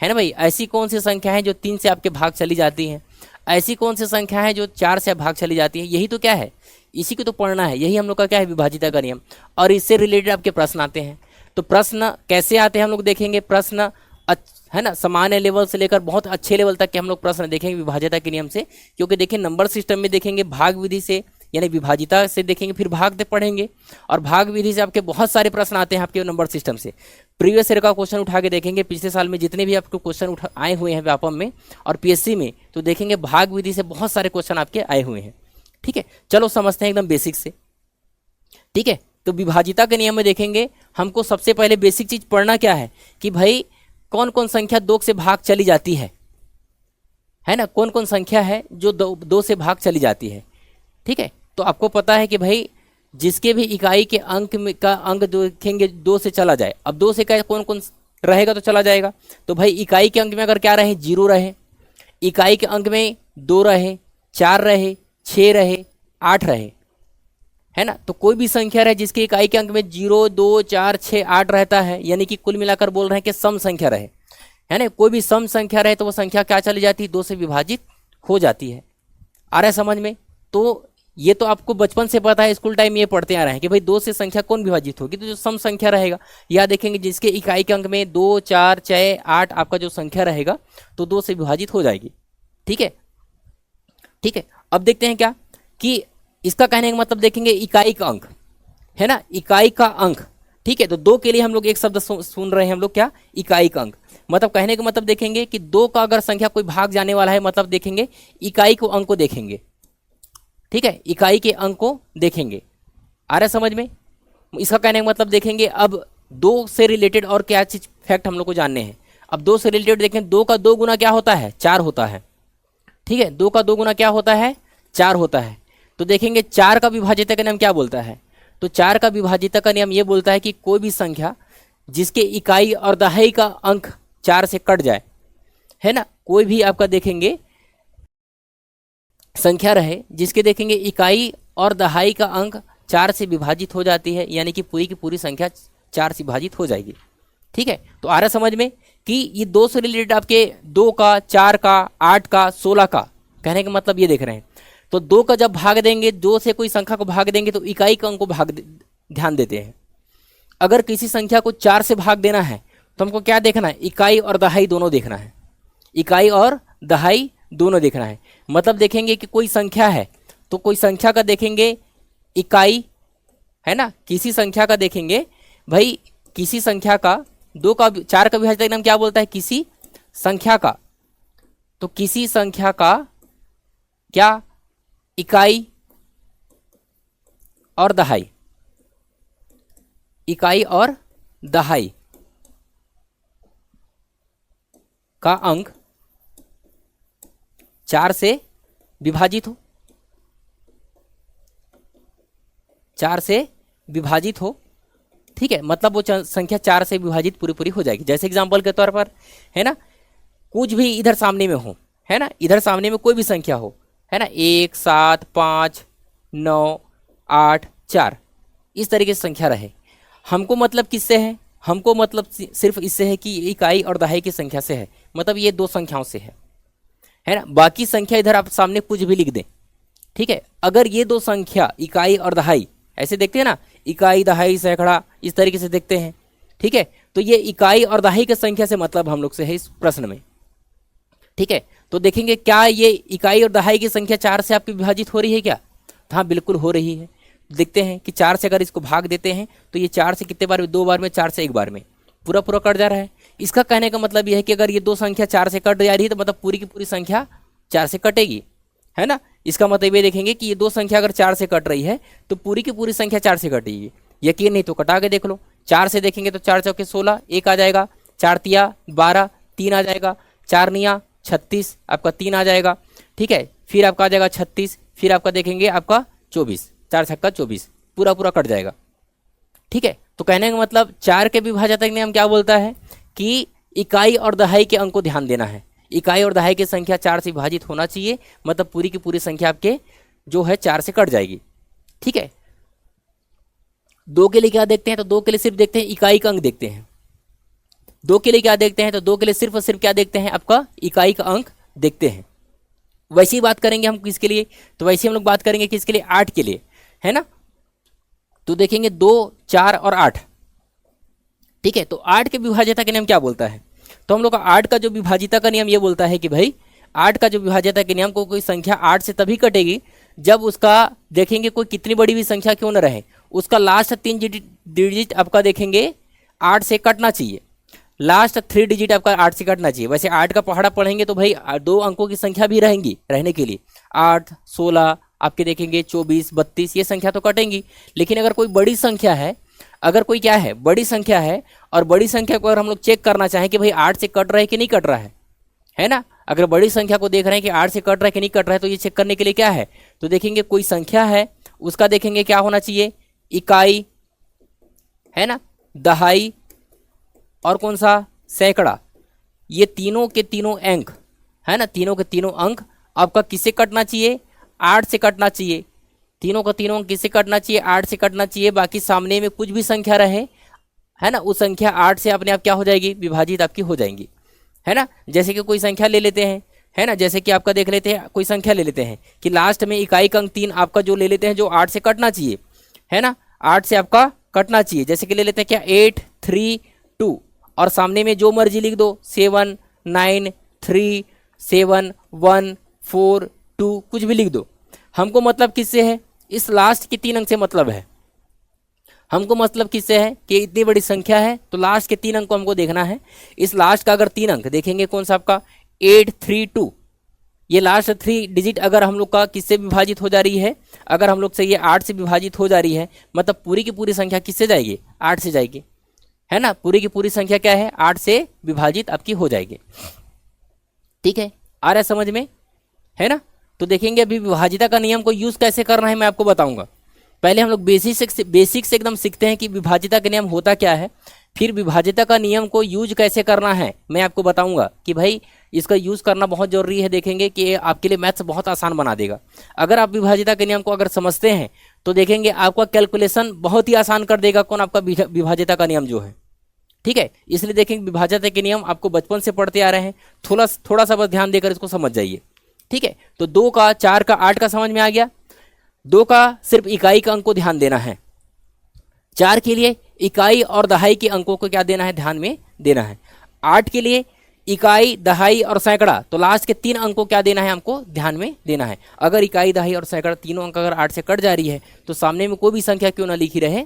है ना भाई? ऐसी कौन सी संख्या है जो 3 से आपके भाग चली जाती हैं? ऐसी कौन सी संख्या है जो 4 से भाग चली जाती है? यही तो क्या है, इसी को तो पढ़ना है। यही हम लोग का क्या है? विभाजिता का नियम। और इससे रिलेटेड आपके प्रश्न आते हैं। तो प्रश्न कैसे आते हैं हम लोग देखेंगे। प्रश्न है ना, सामान्य लेवल से लेकर बहुत अच्छे लेवल तक के हम लोग प्रश्न देखेंगे विभाजिता के नियम से। क्योंकि देखिए नंबर सिस्टम में देखेंगे भाग विधि से, यानी विभाजिता से देखेंगे, फिर भाग पढ़ेंगे, और भाग विधि से आपके बहुत सारे प्रश्न आते हैं आपके नंबर सिस्टम से। प्रीवियस ईयर का क्वेश्चन उठा के देखेंगे, पिछले साल में जितने भी आपको क्वेश्चन आए हुए हैं व्यापम में और पीएससी में, तो देखेंगे भाग विधि से बहुत सारे क्वेश्चन आपके आए हुए हैं। ठीक है, चलो समझते हैं एकदम बेसिक से। ठीक है, तो विभाजिता के नियम में देखेंगे, हमको सबसे पहले बेसिक चीज पढ़ना क्या है कि भाई कौन कौन संख्या 2 से भाग चली जाती है ना? कौन कौन संख्या है जो 2 से भाग चली जाती है। ठीक है, तो आपको पता है कि भाई जिसके भी इकाई के अंक में का अंक देखेंगे 2 से चला जाए। अब 2 से क्या कौन कौन रहेगा तो चला जाएगा। तो भाई इकाई के अंक में अगर क्या रहे, 0 रहे, इकाई के अंक में 2 रहे, 4 रहे, 6 रहे, 8 रहे, है ना? तो कोई भी संख्या रहे जिसके इकाई के अंक में 0, 2, 4, 6, 8 रहता है, यानी कि कुल मिलाकर बोल रहे हैं कि सम संख्या रहे, है ना? कोई भी सम संख्या रहे तो वो संख्या क्या चली जाती है? 2 से विभाजित हो जाती है। आ रहा है समझ में? तो ये तो आपको बचपन से पता है, स्कूल टाइम में ये पढ़ते आ रहे हैं कि भाई 2 से संख्या कौन विभाजित होगी? तो जो सम संख्या रहेगा, या देखेंगे जिसके इकाई के अंक में 2, 4, 6, 8 आपका जो संख्या रहेगा तो 2 से विभाजित हो जाएगी। ठीक है, ठीक है। अब देखते हैं क्या कि इसका कहने का मतलब देखेंगे इकाई का अंक, है ना? इकाई का अंक। ठीक है, तो 2 के लिए हम लोग एक शब्द सुन रहे हैं हम लोग, क्या? इकाई का अंक। मतलब कहने का मतलब देखेंगे कि 2 का अगर संख्या कोई भाग जाने वाला है, मतलब देखेंगे इकाई को अंक को देखेंगे। ठीक है, इकाई के अंक को देखेंगे। आ रहा है समझ में? इसका कहने का मतलब देखेंगे अब 2 से रिलेटेड और क्या चीज फैक्ट हम लोग को जानने हैं। अब 2 से रिलेटेड देखें, 2 का 2 गुना क्या होता है? 4 होता है। ठीक है, 2 का 2 गुना क्या होता है? 4 होता है। तो देखेंगे 4 का विभाजिता का नियम क्या बोलता है? तो 4 का विभाजिता का नियम ये बोलता है कि कोई भी संख्या जिसके इकाई और दहाई का अंक 4 से कट जाए, है ना? कोई भी आपका देखेंगे संख्या रहे जिसके देखेंगे इकाई और दहाई का अंक 4 से विभाजित हो जाती है, यानी कि पूरी की पूरी संख्या 4 से विभाजित हो जाएगी। ठीक है, तो आ रहा समझ में कि ये 2 से रिलेटेड आपके 2 का, 4 का, 8 का, 16 का, कहने का मतलब ये देख रहे हैं। तो 2 का जब भाग देंगे, 2 से कोई संख्या को भाग देंगे तो इकाई का अंक को ध्यान देते हैं। अगर किसी संख्या को 4 से भाग देना है तो हमको क्या देखना है? इकाई और दहाई दोनों देखना है। इकाई और दहाई दोनों देखना है। मतलब देखेंगे कि कोई संख्या है तो कोई संख्या का देखेंगे इकाई, है ना? किसी संख्या का देखेंगे भाई, किसी संख्या का 2 का 4 का विभाजित नाम क्या बोलता है? किसी संख्या का। तो किसी संख्या का क्या? इकाई और दहाई, इकाई और दहाई का अंक 4 से विभाजित हो, 4 से विभाजित हो। ठीक है, मतलब वो संख्या 4 से विभाजित पूरी पूरी हो जाएगी। जैसे एग्जांपल के तौर पर, है ना, कुछ भी इधर सामने में हो, है ना, इधर सामने में कोई भी संख्या हो, है ना, 1, 7, 5, 9, 8, 4, इस तरीके से संख्या रहे। हमको मतलब किससे है? हमको मतलब सिर्फ इससे है कि इकाई और दहाई की संख्या से है, मतलब ये 2 संख्याओं से है ना। बाकी संख्या इधर आप सामने कुछ भी लिख दें। ठीक है, अगर ये 2 संख्या इकाई और दहाई ऐसे देखते हैं ना, इकाई दहाई सैकड़ा, इस तरीके से देखते हैं। ठीक है, तो ये इकाई और दहाई की संख्या से मतलब हम लोग से है इस प्रश्न में। ठीक है, तो देखेंगे क्या ये इकाई और दहाई की संख्या 4 से आपकी विभाजित हो रही है क्या? तो हाँ, बिल्कुल हो रही है। देखते हैं कि 4 से अगर इसको भाग देते हैं तो ये 4 से कितने बार में? 2 बार में, 4 से 1 बार में पूरा पूरा कट जा रहा है। इसका कहने का मतलब यह है कि अगर ये 2 संख्या 4 से कट जा रही है तो मतलब पूरी की पूरी संख्या 4 से कटेगी, है ना। इसका मतलब ये देखेंगे कि ये 2 संख्या अगर 4 से कट रही है तो पूरी की पूरी संख्या 4 से कटेगी। यकीन नहीं तो कटा के देख लो। 4 से देखेंगे तो 4 चौके 16, 1 आ जाएगा, 4 तिया 12, 3 आ जाएगा, 4 निया 36, आपका 3 आ जाएगा। ठीक है, फिर आपका आ जाएगा 36, फिर आपका देखेंगे आपका 24, 4 छक्का 24, पूरा पूरा कट जाएगा। ठीक है, तो कहने का मतलब 4 के विभाजक नियम क्या बोलता है कि इकाई और दहाई के अंक को ध्यान देना है। इकाई और दहाई की संख्या 4 से विभाजित होना चाहिए, मतलब पूरी की पूरी संख्या आपके जो है 4 से कट जाएगी। ठीक है, 2 के लिए क्या देखते हैं, तो 2 के लिए सिर्फ देखते हैं इकाई का अंक देखते हैं। 2 के लिए क्या देखते हैं, तो 2 के लिए सिर्फ और सिर्फ क्या देखते हैं, आपका इकाई का अंक देखते हैं। वैसी बात करेंगे हम किसके लिए, तो वैसे हम लोग बात करेंगे किसके लिए, 8 के लिए, है ना। तो देखेंगे 2, 4 और 8। ठीक है, तो 8 के विभाज्यता का नियम क्या बोलता है, तो हम लोग का 8 का जो विभाज्यता का नियम ये बोलता है कि भाई 8 का जो विभाज्यता के नियम को कोई संख्या 8 से तभी कटेगी जब उसका देखेंगे कोई कितनी बड़ी भी संख्या क्यों न रहे, उसका लास्ट 3 डिजिट आपका देखेंगे 8 से कटना चाहिए। लास्ट 3 डिजिट आपका 8 से कटना चाहिए। वैसे 8 का पहाड़ा पढ़ेंगे तो भाई 2 अंकों की संख्या भी रहेंगी रहने के लिए, 8, 16 आपके देखेंगे 24, 32 ये संख्या तो कटेंगी। लेकिन अगर कोई बड़ी संख्या है, अगर कोई क्या है बड़ी संख्या है, और बड़ी संख्या को अगर हम लोग चेक करना चाहें कि भाई 8 से कट रहा है कि नहीं कट रहा है ना, अगर बड़ी संख्या को देख रहे हैं कि 8 से कट रहा है कि नहीं कट रहा है, तो ये चेक करने के लिए क्या है, तो देखेंगे कोई संख्या है उसका देखेंगे क्या होना चाहिए, इकाई, है ना, दहाई और कौन सा, सैकड़ा। ये तीनों के तीनों अंक, है ना, तीनों के तीनों अंक आपका किससे कटना चाहिए, 8 से कटना चाहिए। तीनों का तीनों अंक किससे कटना चाहिए, 8 से कटना चाहिए। बाकी सामने में कुछ भी संख्या रहे, है ना, उस संख्या 8 से अपने आप क्या हो जाएगी, विभाजित आपकी हो जाएंगी, है ना। जैसे कि कोई संख्या ले लेते हैं, है ना, जैसे कि आपका देख लेते हैं, कोई संख्या ले लेते हैं कि लास्ट में इकाई का अंक 3 आपका जो ले लेते हैं जो 8 से कटना चाहिए, है ना, 8 से आपका कटना चाहिए। जैसे कि ले लेते हैं क्या, 8, 3, 2 और सामने में जो मर्जी लिख दो, 7, 9, 3, 7, 1, 4, 2 कुछ भी लिख दो। हमको मतलब किससे है, इस लास्ट के 3 अंक से मतलब है। हमको मतलब किससे है कि इतनी बड़ी संख्या है तो लास्ट के 3 अंक को हमको देखना है। इस लास्ट का अगर 3 अंक देखेंगे कौन सा आपका 832, ये लास्ट 3 डिजिट अगर हम लोग का किससे विभाजित हो जा रही है, अगर हम लोग से ये 8 से विभाजित हो जा रही है, मतलब पूरी की पूरी संख्या किससे जाएगी, 8 से जाएगी, है ना। पूरी की पूरी संख्या क्या है, 8 से विभाजित आपकी हो जाएगी। ठीक है, आ रहा है समझ में, है ना। तो देखेंगे अभी विभाजिता का नियम को यूज कैसे करना है मैं आपको बताऊंगा। पहले हम लोग बेसिक से एकदम सीखते हैं कि विभाजिता का नियम होता क्या है, फिर विभाजिता का नियम को यूज कैसे करना है मैं आपको बताऊंगा कि भाई इसका यूज करना बहुत जरूरी है। देखेंगे कि आपके लिए मैथ्स बहुत आसान बना देगा। अगर आप विभाजिता के नियम को अगर समझते हैं तो देखेंगे आपका कैलकुलेशन बहुत ही आसान कर देगा कौन, आपका विभाजिता का नियम जो है। ठीक है, इसलिए देखेंगे विभाजिता के नियम आपको बचपन से पढ़ते आ रहे हैं, थोड़ा सा बस ध्यान देकर इसको समझ जाइए। ठीक है, तो 2 का, 4 का, 8 का समझ में आ गया। 2 का सिर्फ इकाई का अंक को ध्यान देना है, 4 के लिए इकाई और दहाई के अंकों को क्या देना है, ध्यान में देना है। 8 के लिए इकाई, दहाई और सैकड़ा, तो लास्ट के 3 अंक को क्या देना है, हमको ध्यान में देना है। अगर इकाई, दहाई और सैकड़ा तीनों अंक अगर 8 से कट जा रही है तो सामने में कोई भी संख्या क्यों ना लिखी रहे,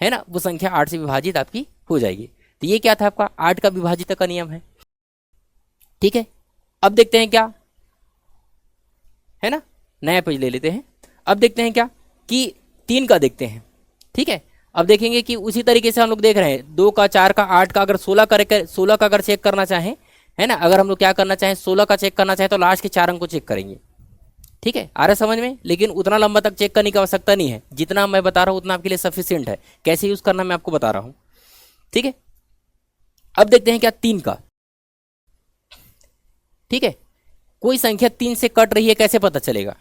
है ना, वो संख्या 8 से विभाजित आपकी हो जाएगी। तो ये क्या था आपका 8 का विभाजिता का नियम है। ठीक है, अब देखते हैं क्या, है ना, नया पेज ले लेते हैं। अब देखते हैं क्या कि 3 का देखते हैं। ठीक है, अब देखेंगे कि उसी तरीके से हम लोग देख रहे हैं 2 का, 4 का, 8 का, अगर 16 का अगर चेक करना चाहें, है ना, अगर हम लोग क्या करना चाहें 16 का चेक करना चाहें तो लास्ट के 4 अंक को चेक करेंगे। ठीक है, आ रहा है समझ में, लेकिन उतना लंबा तक चेक करने की आवश्यकता नहीं है, जितना मैं बता रहा हूं उतना आपके लिए सफिशिएंट है। कैसे यूज करना मैं आपको बता रहा हूं। ठीक है, अब देखते हैं क्या 3 का। ठीक है, कोई संख्या 3 से कट रही है कैसे पता चलेगा।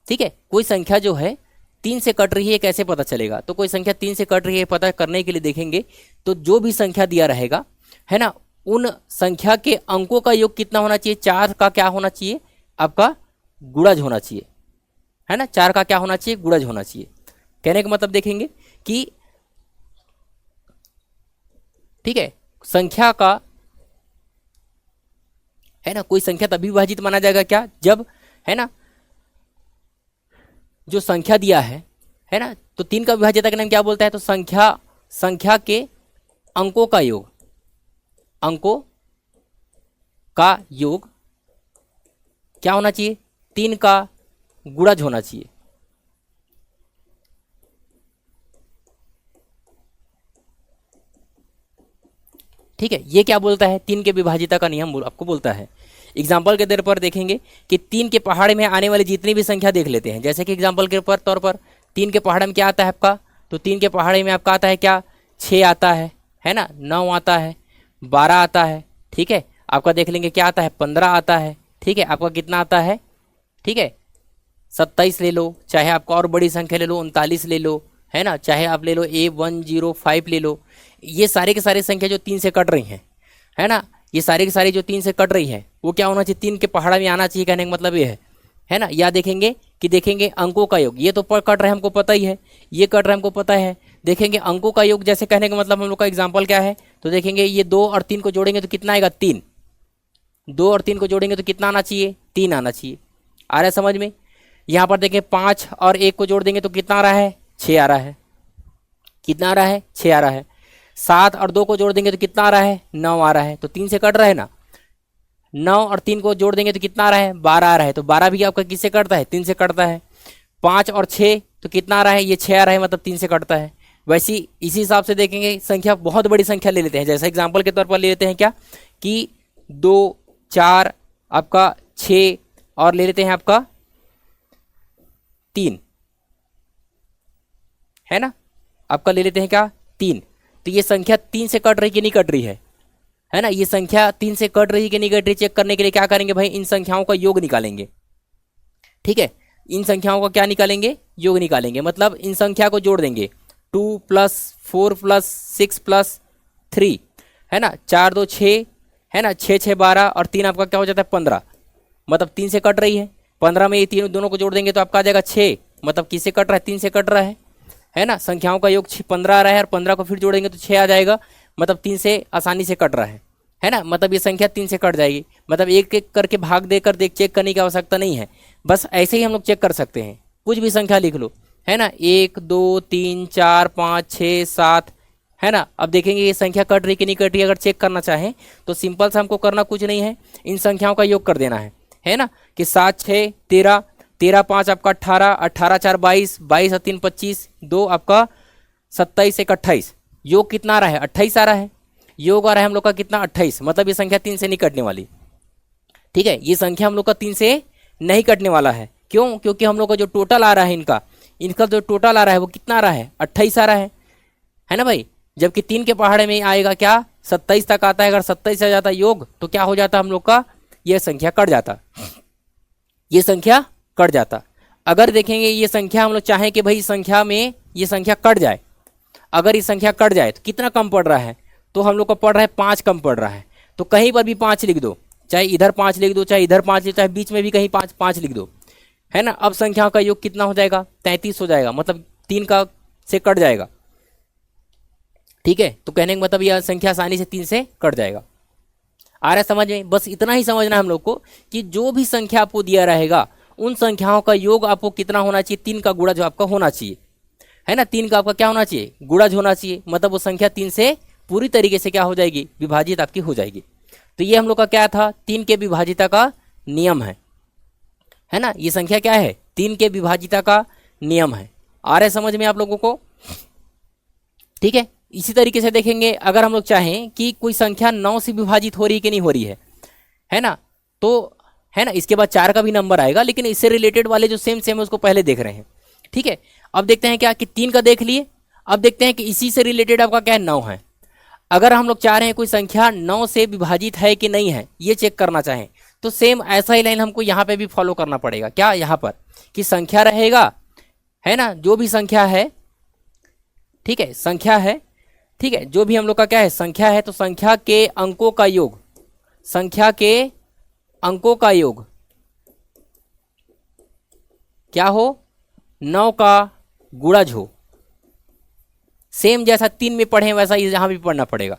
ठीक है, कोई संख्या जो है 3 से कट रही है कैसे पता चलेगा, तो कोई संख्या 3 से कट रही है पता करने के लिए देखेंगे तो जो भी संख्या दिया रहेगा, है ना, उन संख्या के अंकों का योग कितना होना चाहिए, 4 का क्या होना चाहिए, आपका गुणज होना चाहिए, है ना, 4 का क्या होना चाहिए, गुणज होना चाहिए। कहने का मतलब देखेंगे कि ठीक है, संख्या का, है ना, कोई संख्या तभी विभाजित माना जाएगा क्या, जब, है ना, जो संख्या दिया है ना, तो 3 का विभाज्यता का नाम क्या बोलता है, तो संख्या के अंकों का योग, अंकों का योग क्या होना चाहिए, 3 का गुणज होना चाहिए। ठीक है, ये क्या बोलता है, 3 के विभाजिता का नियम आपको बोलता है। एग्जाम्पल के तौर पर देखेंगे कि 3 के पहाड़े में आने वाली जितनी भी संख्या देख लेते हैं। जैसे कि एग्जाम्पल के तौर पर 3 के पहाड़े में क्या आता है आपका, तो 3 के पहाड़े में आपका आता है क्या, 6 आता है ना, 9 आता है, 12 आता है, ठीक है। आपका देख लेंगे क्या आता है, 15 आता है, ठीक है। आपका कितना आता है, ठीक है, 27 ले लो, चाहे आपको और बड़ी संख्या ले लो, 39 ले लो, है ना, चाहे आप ले लो A105 ले लो। ये सारे के सारे संख्या जो 3 से कट रही हैं, है ना, ये सारी की सारी जो 3 से कट रही है वो क्या होना चाहिए, 3 के पहाड़ा में आना चाहिए। कहने का मतलब ये है ना। या देखेंगे कि देखेंगे अंकों का योग, ये तो कट रहे हमको पता ही है, ये कट रहे हमको पता है। देखेंगे अंकों का योग, जैसे कहने का मतलब हम लोग का एग्जाम्पल क्या है, तो देखेंगे ये 2 और 3 को जोड़ेंगे तो कितना आएगा, 3। 2 और 3 को जोड़ेंगे तो कितना आना चाहिए, 3 आना चाहिए। आ रहा है समझ में। यहाँ पर देखें 5 और 1 को जोड़ देंगे तो कितना आ रहा है, 6 आ रहा है। कितना आ रहा है, 6 आ रहा है। 7 और 2 को जोड़ देंगे तो कितना आ रहा है, 9 आ रहा है। तो 3 से कट रहा है ना। 9 और 3 को जोड़ देंगे तो कितना आ रहा है, 12 आ रहा है। तो 12 भी आपका किससे कटता है, 3 से कटता है। 5 और 6 तो कितना आ रहा है, ये 6 आ रहा है, मतलब 3 से कटता है। वैसे इसी हिसाब से देखेंगे संख्या, बहुत बड़ी संख्या ले लेते हैं। जैसे एग्जाम्पल के तौर पर ले लेते हैं क्या, कि 2 4 आपका 6 और ले लेते हैं आपका 3, है ना, आपका ले लेते हैं क्या, 3। तो ये संख्या 3 से कट रही कि नहीं कट रही है ना। ये संख्या 3 से कट रही कि नहीं कट रही, चेक करने के लिए क्या करेंगे भाई, इन संख्याओं का योग निकालेंगे। ठीक है, इन संख्याओं का क्या निकालेंगे, योग निकालेंगे। मतलब इन संख्या को जोड़ देंगे, 2 + 4 + 6 + 3, है ना, 4 2 6, है ना, 6 6 12 और 3 आपका क्या हो जाता है, 15। मतलब 3 से कट रही है। 15 में ये तीनों दोनों को जोड़ देंगे तो आपका आ जाएगा 6। मतलब किससे कट रहा है, 3 से कट रहा है ना। संख्याओं का योग 15 आ रहा है और 15 को फिर जोड़ेंगे तो 6 आ जाएगा। मतलब 3 से आसानी से कट रहा है ना। मतलब ये संख्या 3 से कट जाएगी। मतलब एक एक करके भाग देकर चेक करने की आवश्यकता नहीं है, बस ऐसे ही हम लोग चेक कर सकते हैं। कुछ भी संख्या लिख लो, है ना, 1 2 3 4 5 6 7, है ना। अब देखेंगे ये संख्या कट रही कि नहीं कट रही। अगर चेक करना चाहें तो सिंपल से हमको करना कुछ नहीं है, इन संख्याओं का योग कर देना है ना। कि 7 6 13, 13 5 आपका 18, 18 4 22, 22 और 3 25, 2 आपका 27 1 28। योग कितना आ रहा है, 28 आ रहा है। योग आ रहा है हम लोग का कितना, 28। मतलब ये संख्या 3 से नहीं कटने वाली। ठीक है, ये संख्या हम लोग का 3 से नहीं कटने वाला है। क्यों, क्योंकि हम लोग का जो टोटल आ रहा है इनका जो टोटल आ रहा है वो कितना आ रहा है, 28 आ रहा है ना भाई। जबकि 3 के पहाड़े में आएगा क्या, 27 तक आता है। अगर 27 आ जाता योग तो क्या हो जाता हम लोग का, यह संख्या कट जाता, ये संख्या कट जाता। अगर देखेंगे ये संख्या हम लोग चाहें कि भाई संख्या में ये संख्या कट जाए, अगर ये संख्या कट जाए तो कितना कम पड़ रहा है, तो हम लोग को पड़ रहा है 5 कम पड़ रहा है। तो कहीं पर भी 5 लिख दो, चाहे इधर 5 लिख दो, चाहे इधर 5 लिख दो, चाहे बीच में भी कहीं 5 5 लिख दो, है ना। अब संख्याओं का योग कितना हो जाएगा, 33 हो जाएगा। मतलब 3 का से कट जाएगा। ठीक है, तो कहने का मतलब यह संख्या आसानी से 3 से कट जाएगा। आ रहा है समझ में। बस इतना ही समझना है हम लोग को कि जो भी संख्या आपको दिया रहेगा उन संख्याओं का योग आपको कितना होना चाहिए, 3 का गुणा जो आपका होना चाहिए, है ना। 3 का आपका क्या होना चाहिए, गुणज होना चाहिए। मतलब वो संख्या 3 से पूरी तरीके से क्या हो जाएगी, विभाजित आपकी हो जाएगी। तो ये हम लोग का क्या था, 3 के विभाजिता का नियम है ना। ये संख्या क्या है, 3 के विभाजिता का नियम है। आ रहा है समझ में आप लोगों को। ठीक है, इसी तरीके से देखेंगे अगर हम लोग चाहें कि कोई संख्या 9 से विभाजित हो रही कि नहीं हो रही है ना, तो है ना, इसके बाद 4 का भी नंबर आएगा, लेकिन इससे रिलेटेड वाले जो सेम है उसको पहले देख रहे हैं। ठीक है, अब देखते हैं क्या कि 3 का देख लिए। अब देखते हैं कि इसी से रिलेटेड आपका क्या है, 9 है। अगर हम लोग चाह रहे हैं कोई संख्या 9 से विभाजित है कि नहीं है, ये चेक करना चाहें, तो सेम ऐसा ही लाइन हमको यहाँ पे भी फॉलो करना पड़ेगा। क्या, यहाँ पर कि संख्या रहेगा, है ना, जो भी संख्या है, ठीक है, संख्या है, ठीक है, जो भी हम लोग का क्या है, संख्या है, तो संख्या के अंकों का योग, संख्या के अंकों का योग क्या हो, 9 का गुणज हो। सेम जैसा 3 में पढ़े वैसा ही यहाँ भी पढ़ना पड़ेगा,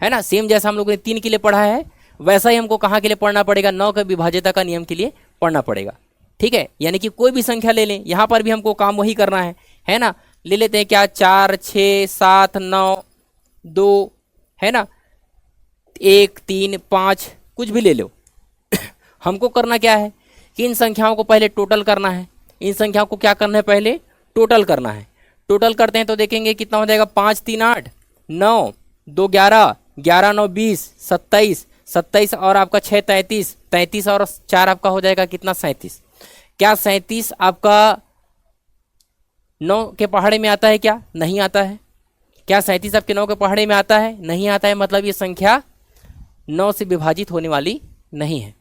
है ना। सेम जैसा हम लोगों ने 3 के लिए पढ़ा है वैसा ही हमको कहाँ के लिए पढ़ना पड़ेगा, 9 के विभाज्यता का नियम के लिए पढ़ना पड़ेगा। ठीक है, यानी कि कोई भी संख्या ले लें, यहाँ पर भी हमको काम वही करना है ना। ले लेते हैं क्या, 4 6 7 9 2, है ना, 1 3 5, कुछ भी ले लो। हमको करना क्या है कि इन संख्याओं को पहले टोटल करना है। इन संख्याओं को क्या करना है, पहले टोटल करना है। टोटल करते हैं तो देखेंगे कितना हो जाएगा, 5 3 8, 9 2 11, 11 9 20, 27, 27 और आपका 6 33, 33 और 4 आपका हो जाएगा कितना, 37। क्या 37 आपका 9 के पहाड़े में आता है क्या? नहीं आता है। क्या 37 आपके 9 के पहाड़े में आता है? नहीं आता है। मतलब ये संख्या 9 से विभाजित होने वाली नहीं है।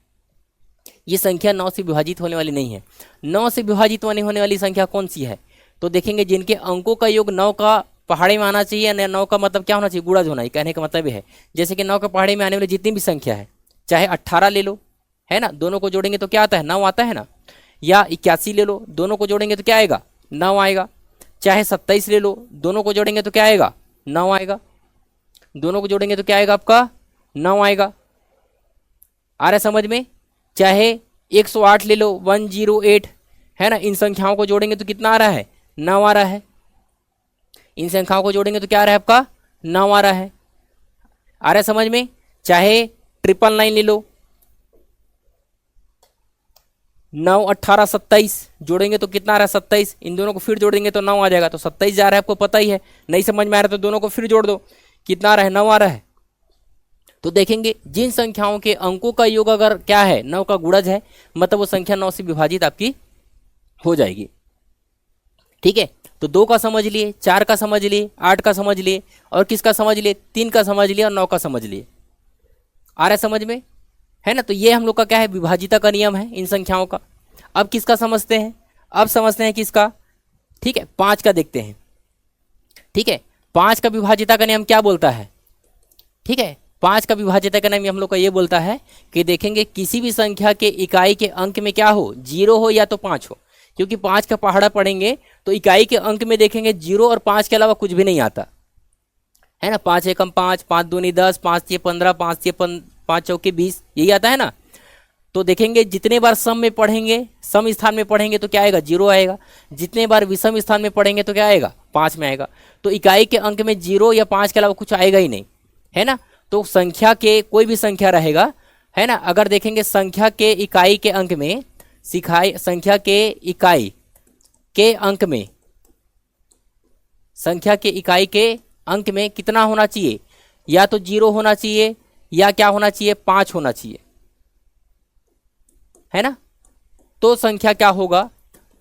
ये संख्या 9 से विभाजित होने वाली नहीं है। 9 से विभाजित होने वाली संख्या कौन सी है? तो देखेंगे जिनके अंकों का योग 9 का पहाड़े में आना चाहिए। 9 का मतलब क्या होना चाहिए? गुणज होना चाहिए। कहने का मतलब ये है जैसे कि 9 के पहाड़े में आने वाली जितनी भी संख्या है, चाहे 18 ले लो, है ना, दोनों को जोड़ेंगे तो क्या आता है? 9 आता है ना। या 81 ले लो, दोनों को जोड़ेंगे तो क्या आएगा? 9 आएगा। चाहे 27 ले लो, दोनों को जोड़ेंगे तो क्या आएगा? 9 आएगा। दोनों को जोड़ेंगे तो क्या आएगा? आपका 9 आएगा। आ रहा है समझ में? चाहे 108 ले लो, 108, है ना, इन संख्याओं को जोड़ेंगे तो कितना आ रहा है? 9 आ रहा है। इन संख्याओं को जोड़ेंगे तो क्या आ रहा है? आपका 9 आ रहा है। आ रहा है समझ में? चाहे 999 ले लो, 9, 18, 27 जोड़ेंगे तो कितना आ रहा है? 27। इन दोनों को फिर जोड़ देंगे तो 9 आ जाएगा। तो 27 जा रहा है, आपको पता ही है। नहीं समझ में आ रहा तो दोनों को फिर जोड़ दो, कितना आ रहा है? 9 आ रहा है। तो देखेंगे जिन संख्याओं के अंकों का योग अगर क्या है? 9 का गुणज है, मतलब वो संख्या 9 से विभाजित आपकी हो जाएगी। ठीक है, तो 2 का समझ लिए, 4 का समझ लिए, 8 का समझ लिए, और किसका समझ लिए? 3 का समझ लिए और 9 का समझ लिए। आ रहा है समझ में? है ना। तो ये हम लोग का क्या है? विभाजिता का नियम है इन संख्याओं का। अब किसका समझते हैं? अब समझते हैं किसका? ठीक है, 5 का देखते हैं। ठीक है, 5 का विभाजिता का नियम क्या बोलता है? ठीक है, 5 का विभाजिता का नियम हम लोग का ये बोलता है कि देखेंगे किसी भी संख्या के इकाई के अंक में क्या हो? 0 हो या तो 5 हो। क्योंकि 5 का पहाड़ा पढ़ेंगे तो इकाई के अंक में देखेंगे 0 और 5 के अलावा कुछ भी नहीं आता है ना। 5 एकम 5, 5 दूनी 10, 5 तिये 15, 5 तिये 5 चौके 20, यही आता है ना। तो देखेंगे जितने बार सम में पढ़ेंगे, सम स्थान में पढ़ेंगे तो क्या आएगा? 0 आएगा। जितने बार विषम स्थान में पढ़ेंगे तो क्या आएगा? 5 में आएगा। तो इकाई के अंक में 0 या 5 के अलावा कुछ आएगा ही नहीं, है ना। तो संख्या के कोई भी संख्या रहेगा, है ना, अगर देखेंगे संख्या के इकाई के अंक में, संख्या के इकाई के अंक में, संख्या के इकाई के अंक में कितना होना चाहिए? या तो 0 होना चाहिए या क्या होना चाहिए? 5 होना चाहिए, है ना। तो संख्या क्या होगा?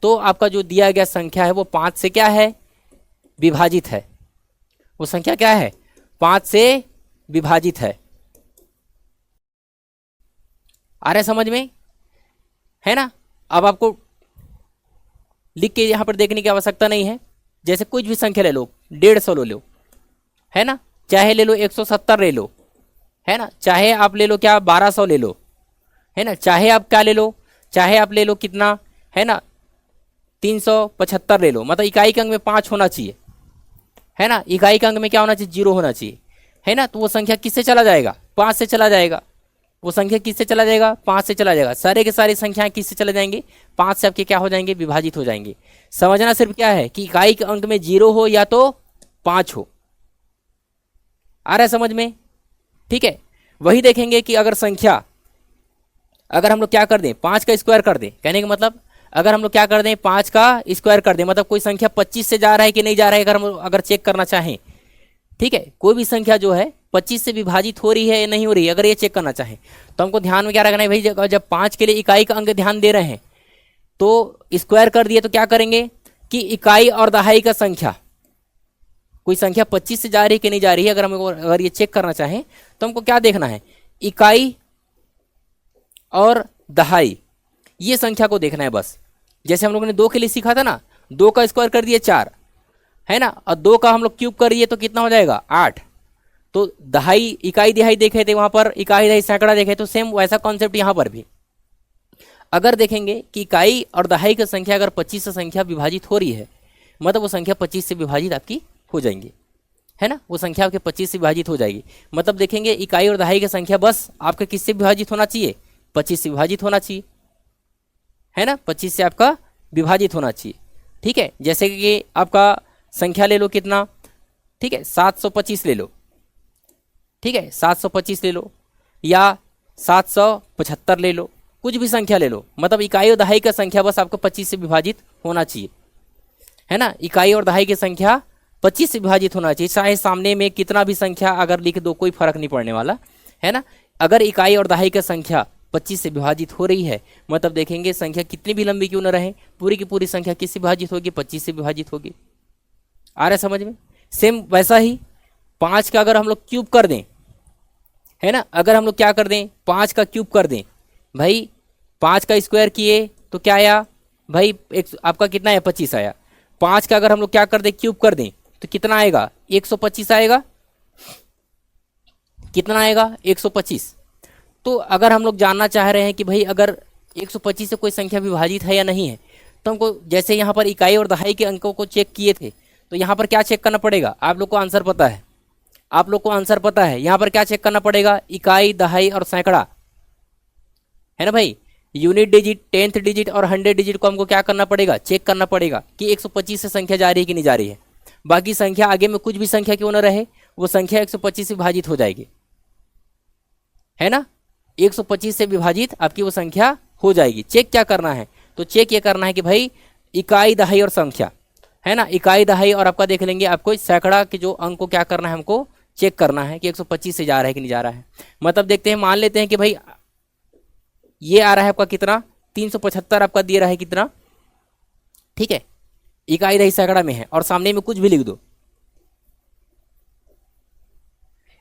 तो आपका जो दिया गया संख्या है वो 5 से क्या है? विभाजित है। वो संख्या क्या है? 5 से विभाजित है। आ रहा है समझ में? है ना। अब आपको लिख के यहां पर देखने की आवश्यकता नहीं है। जैसे कुछ भी संख्या ले लो, 150 ले लो, है ना, चाहे ले लो 170 ले लो, है ना, चाहे आप ले लो क्या 1200 ले लो, है ना, चाहे आप क्या ले लो, चाहे आप ले लो कितना, है ना, 375 ले लो। मतलब इकाई के अंक में 5 होना चाहिए, है ना। इकाई के अंक में क्या होना चाहिए? 0 होना चाहिए, है ना। तो वो संख्या किससे चला जाएगा? 5 से चला जाएगा। वो संख्या किससे चला जाएगा? 5 से चला जाएगा। सारे के सारी संख्याएं किससे चले जाएंगे? 5 से आपके क्या हो जाएंगे? विभाजित हो जाएंगे। समझना सिर्फ क्या है कि इकाई के अंक में 0 हो या तो 5 हो। आ रहा है समझ में? ठीक है, वही देखेंगे कि अगर संख्या, अगर हम लोग क्या कर दें? 5 का स्क्वायर कर दें। कहने का मतलब अगर हम लोग क्या कर दें? 5 का स्क्वायर कर दें, मतलब कोई संख्या 25 से जा रहा है कि नहीं जा रहा है, अगर हम अगर चेक करना चाहें, ठीक है, कोई भी संख्या जो है 25 से विभाजित हो रही है या नहीं हो रही है, अगर ये चेक करना चाहें तो हमको ध्यान में क्या रखना है भाई? जब 5 के लिए इकाई का अंक ध्यान दे रहे हैं तो स्क्वायर कर दिए तो क्या करेंगे कि इकाई और दहाई का संख्या, कोई संख्या 25 से जा रही है कि नहीं जा रही है, अगर ये चेक करना चाहें तो हमको क्या देखना है? इकाई और दहाई, ये संख्या को देखना है बस। जैसे हम लोगों ने 2 के लिए सीखा था ना, 2 का स्क्वायर कर दिए 4, है ना, और 2 का हम लोग क्यूब कर दिए तो कितना हो जाएगा? 8। तो दहाई, इकाई दिहाई देखे थे वहां पर, इकाई दहाई सैकड़ा देखे, तो सेम वैसा कॉन्सेप्ट यहां पर भी। अगर देखेंगे कि इकाई और दहाई की संख्या अगर 25 से संख्या विभाजित हो रही है, मतलब वो संख्या 25 से विभाजित आपकी हो जाएंगी, है ना। वो संख्या आपके 25 से विभाजित हो जाएगी। मतलब देखेंगे इकाई और दहाई की संख्या बस आपके किससे विभाजित होना चाहिए? 25 से विभाजित होना चाहिए, है ना। 25 से आपका विभाजित होना चाहिए। ठीक है, जैसे कि आपका संख्या ले लो कितना, ठीक है, 725 ले लो, ठीक है, 725 ले लो या 775 ले लो, कुछ भी संख्या ले लो, मतलब इकाई और दहाई का संख्या बस आपको 25 से विभाजित होना चाहिए, है ना। इकाई और दहाई की संख्या 25 से विभाजित होना चाहिए, चाहे सामने में कितना भी संख्या अगर लिख दो कोई फर्क नहीं पड़ने वाला, है ना। अगर इकाई और दहाई की संख्या 25 से विभाजित हो रही है, मतलब देखेंगे संख्या कितनी भी लंबी क्यों न रहे, पूरी की पूरी संख्या किससे विभाजित होगी, 25 से विभाजित होगी। आ रहा है समझ में। सेम वैसा ही 5 का अगर हम लोग क्यूब कर दें, है ना, अगर हम लोग क्या कर दें, 5 का क्यूब कर दें भाई, 5 का स्क्वायर किए तो क्या आया भाई, एक आपका कितना है 25 आया। 5 का अगर हम लोग क्या कर दें, क्यूब कर दें तो कितना आएगा, 125 आएगा। कितना आएगा, 125। तो अगर हम लोग जानना चाह रहे हैं कि भाई अगर 125 से कोई संख्या विभाजित है या नहीं है, तो हमको जैसे यहाँ पर इकाई और दहाई के अंकों को चेक किए थे, तो यहाँ पर क्या चेक करना पड़ेगा, आप लोग को आंसर पता है, आप लोग को आंसर पता है। यहाँ पर क्या चेक करना पड़ेगा, इकाई, दहाई और सैकड़ा, है ना भाई। यूनिट डिजिट, 10th डिजिट और 100 डिजिट को हमको क्या करना पड़ेगा, चेक करना पड़ेगा कि 125 से संख्या जा रही है कि नहीं जा रही है। बाकी संख्या आगे में कुछ भी संख्या क्यों ना रहे, वो संख्या 125 से विभाजित हो जाएगी, है ना। 125 से विभाजित आपकी वो संख्या हो जाएगी। चेक क्या करना है, तो चेक ये करना है कि भाई इकाई, दहाई और संख्या, है ना, इकाई, दहाई और आपका देख लेंगे आपको सैकड़ा के जो अंक को क्या करना है, हमको चेक करना है कि 125 से जा रहा है कि नहीं जा रहा है। मतलब देखते हैं, मान लेते हैं कि भाई ये आ रहा है आपका कितना, 375 आपका दे रहा है कितना, ठीक है, इकाई, दहाई, सैकड़ा में है और सामने में कुछ भी लिख दो।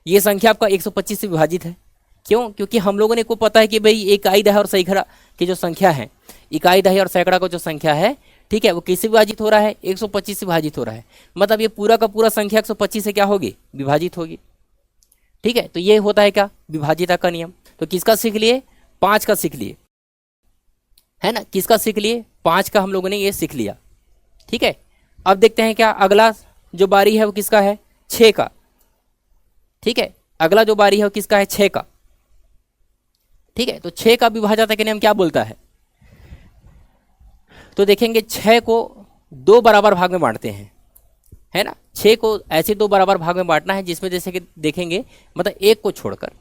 ये संख्या आपका 125 से विभाजित है। क्यों, क्योंकि हम लोगों ने को पता है कि भाई इकाई, दहाई और सैकड़ा की जो संख्या है, इकाई, दहाई और सैकड़ा को जो संख्या है, ठीक है, वो किससे विभाजित हो रहा है, 125 से विभाजित हो रहा है। मतलब ये पूरा का पूरा संख्या 125 से क्या होगी, विभाजित होगी। ठीक है, तो ये होता है क्या, विभाजिता का नियम। तो किसका सीख लिए, 5 का सीख लिए, है ना, किसका सीख लिए, 5 का हम लोगों ने ये सीख लिया। ठीक है, अब देखते हैं क्या अगला जो बारी है वो किसका है, 6 का। ठीक है, अगला जो बारी है वो किसका है, 6 का। ठीक है, तो 6 का विभाजक के नियम क्या बोलता है, तो देखेंगे 6 को 2 बराबर भाग में बांटते हैं, है ना। 6 को ऐसे 2 बराबर भाग में बांटना है जिसमें जैसे कि देखेंगे, मतलब एक को छोड़कर,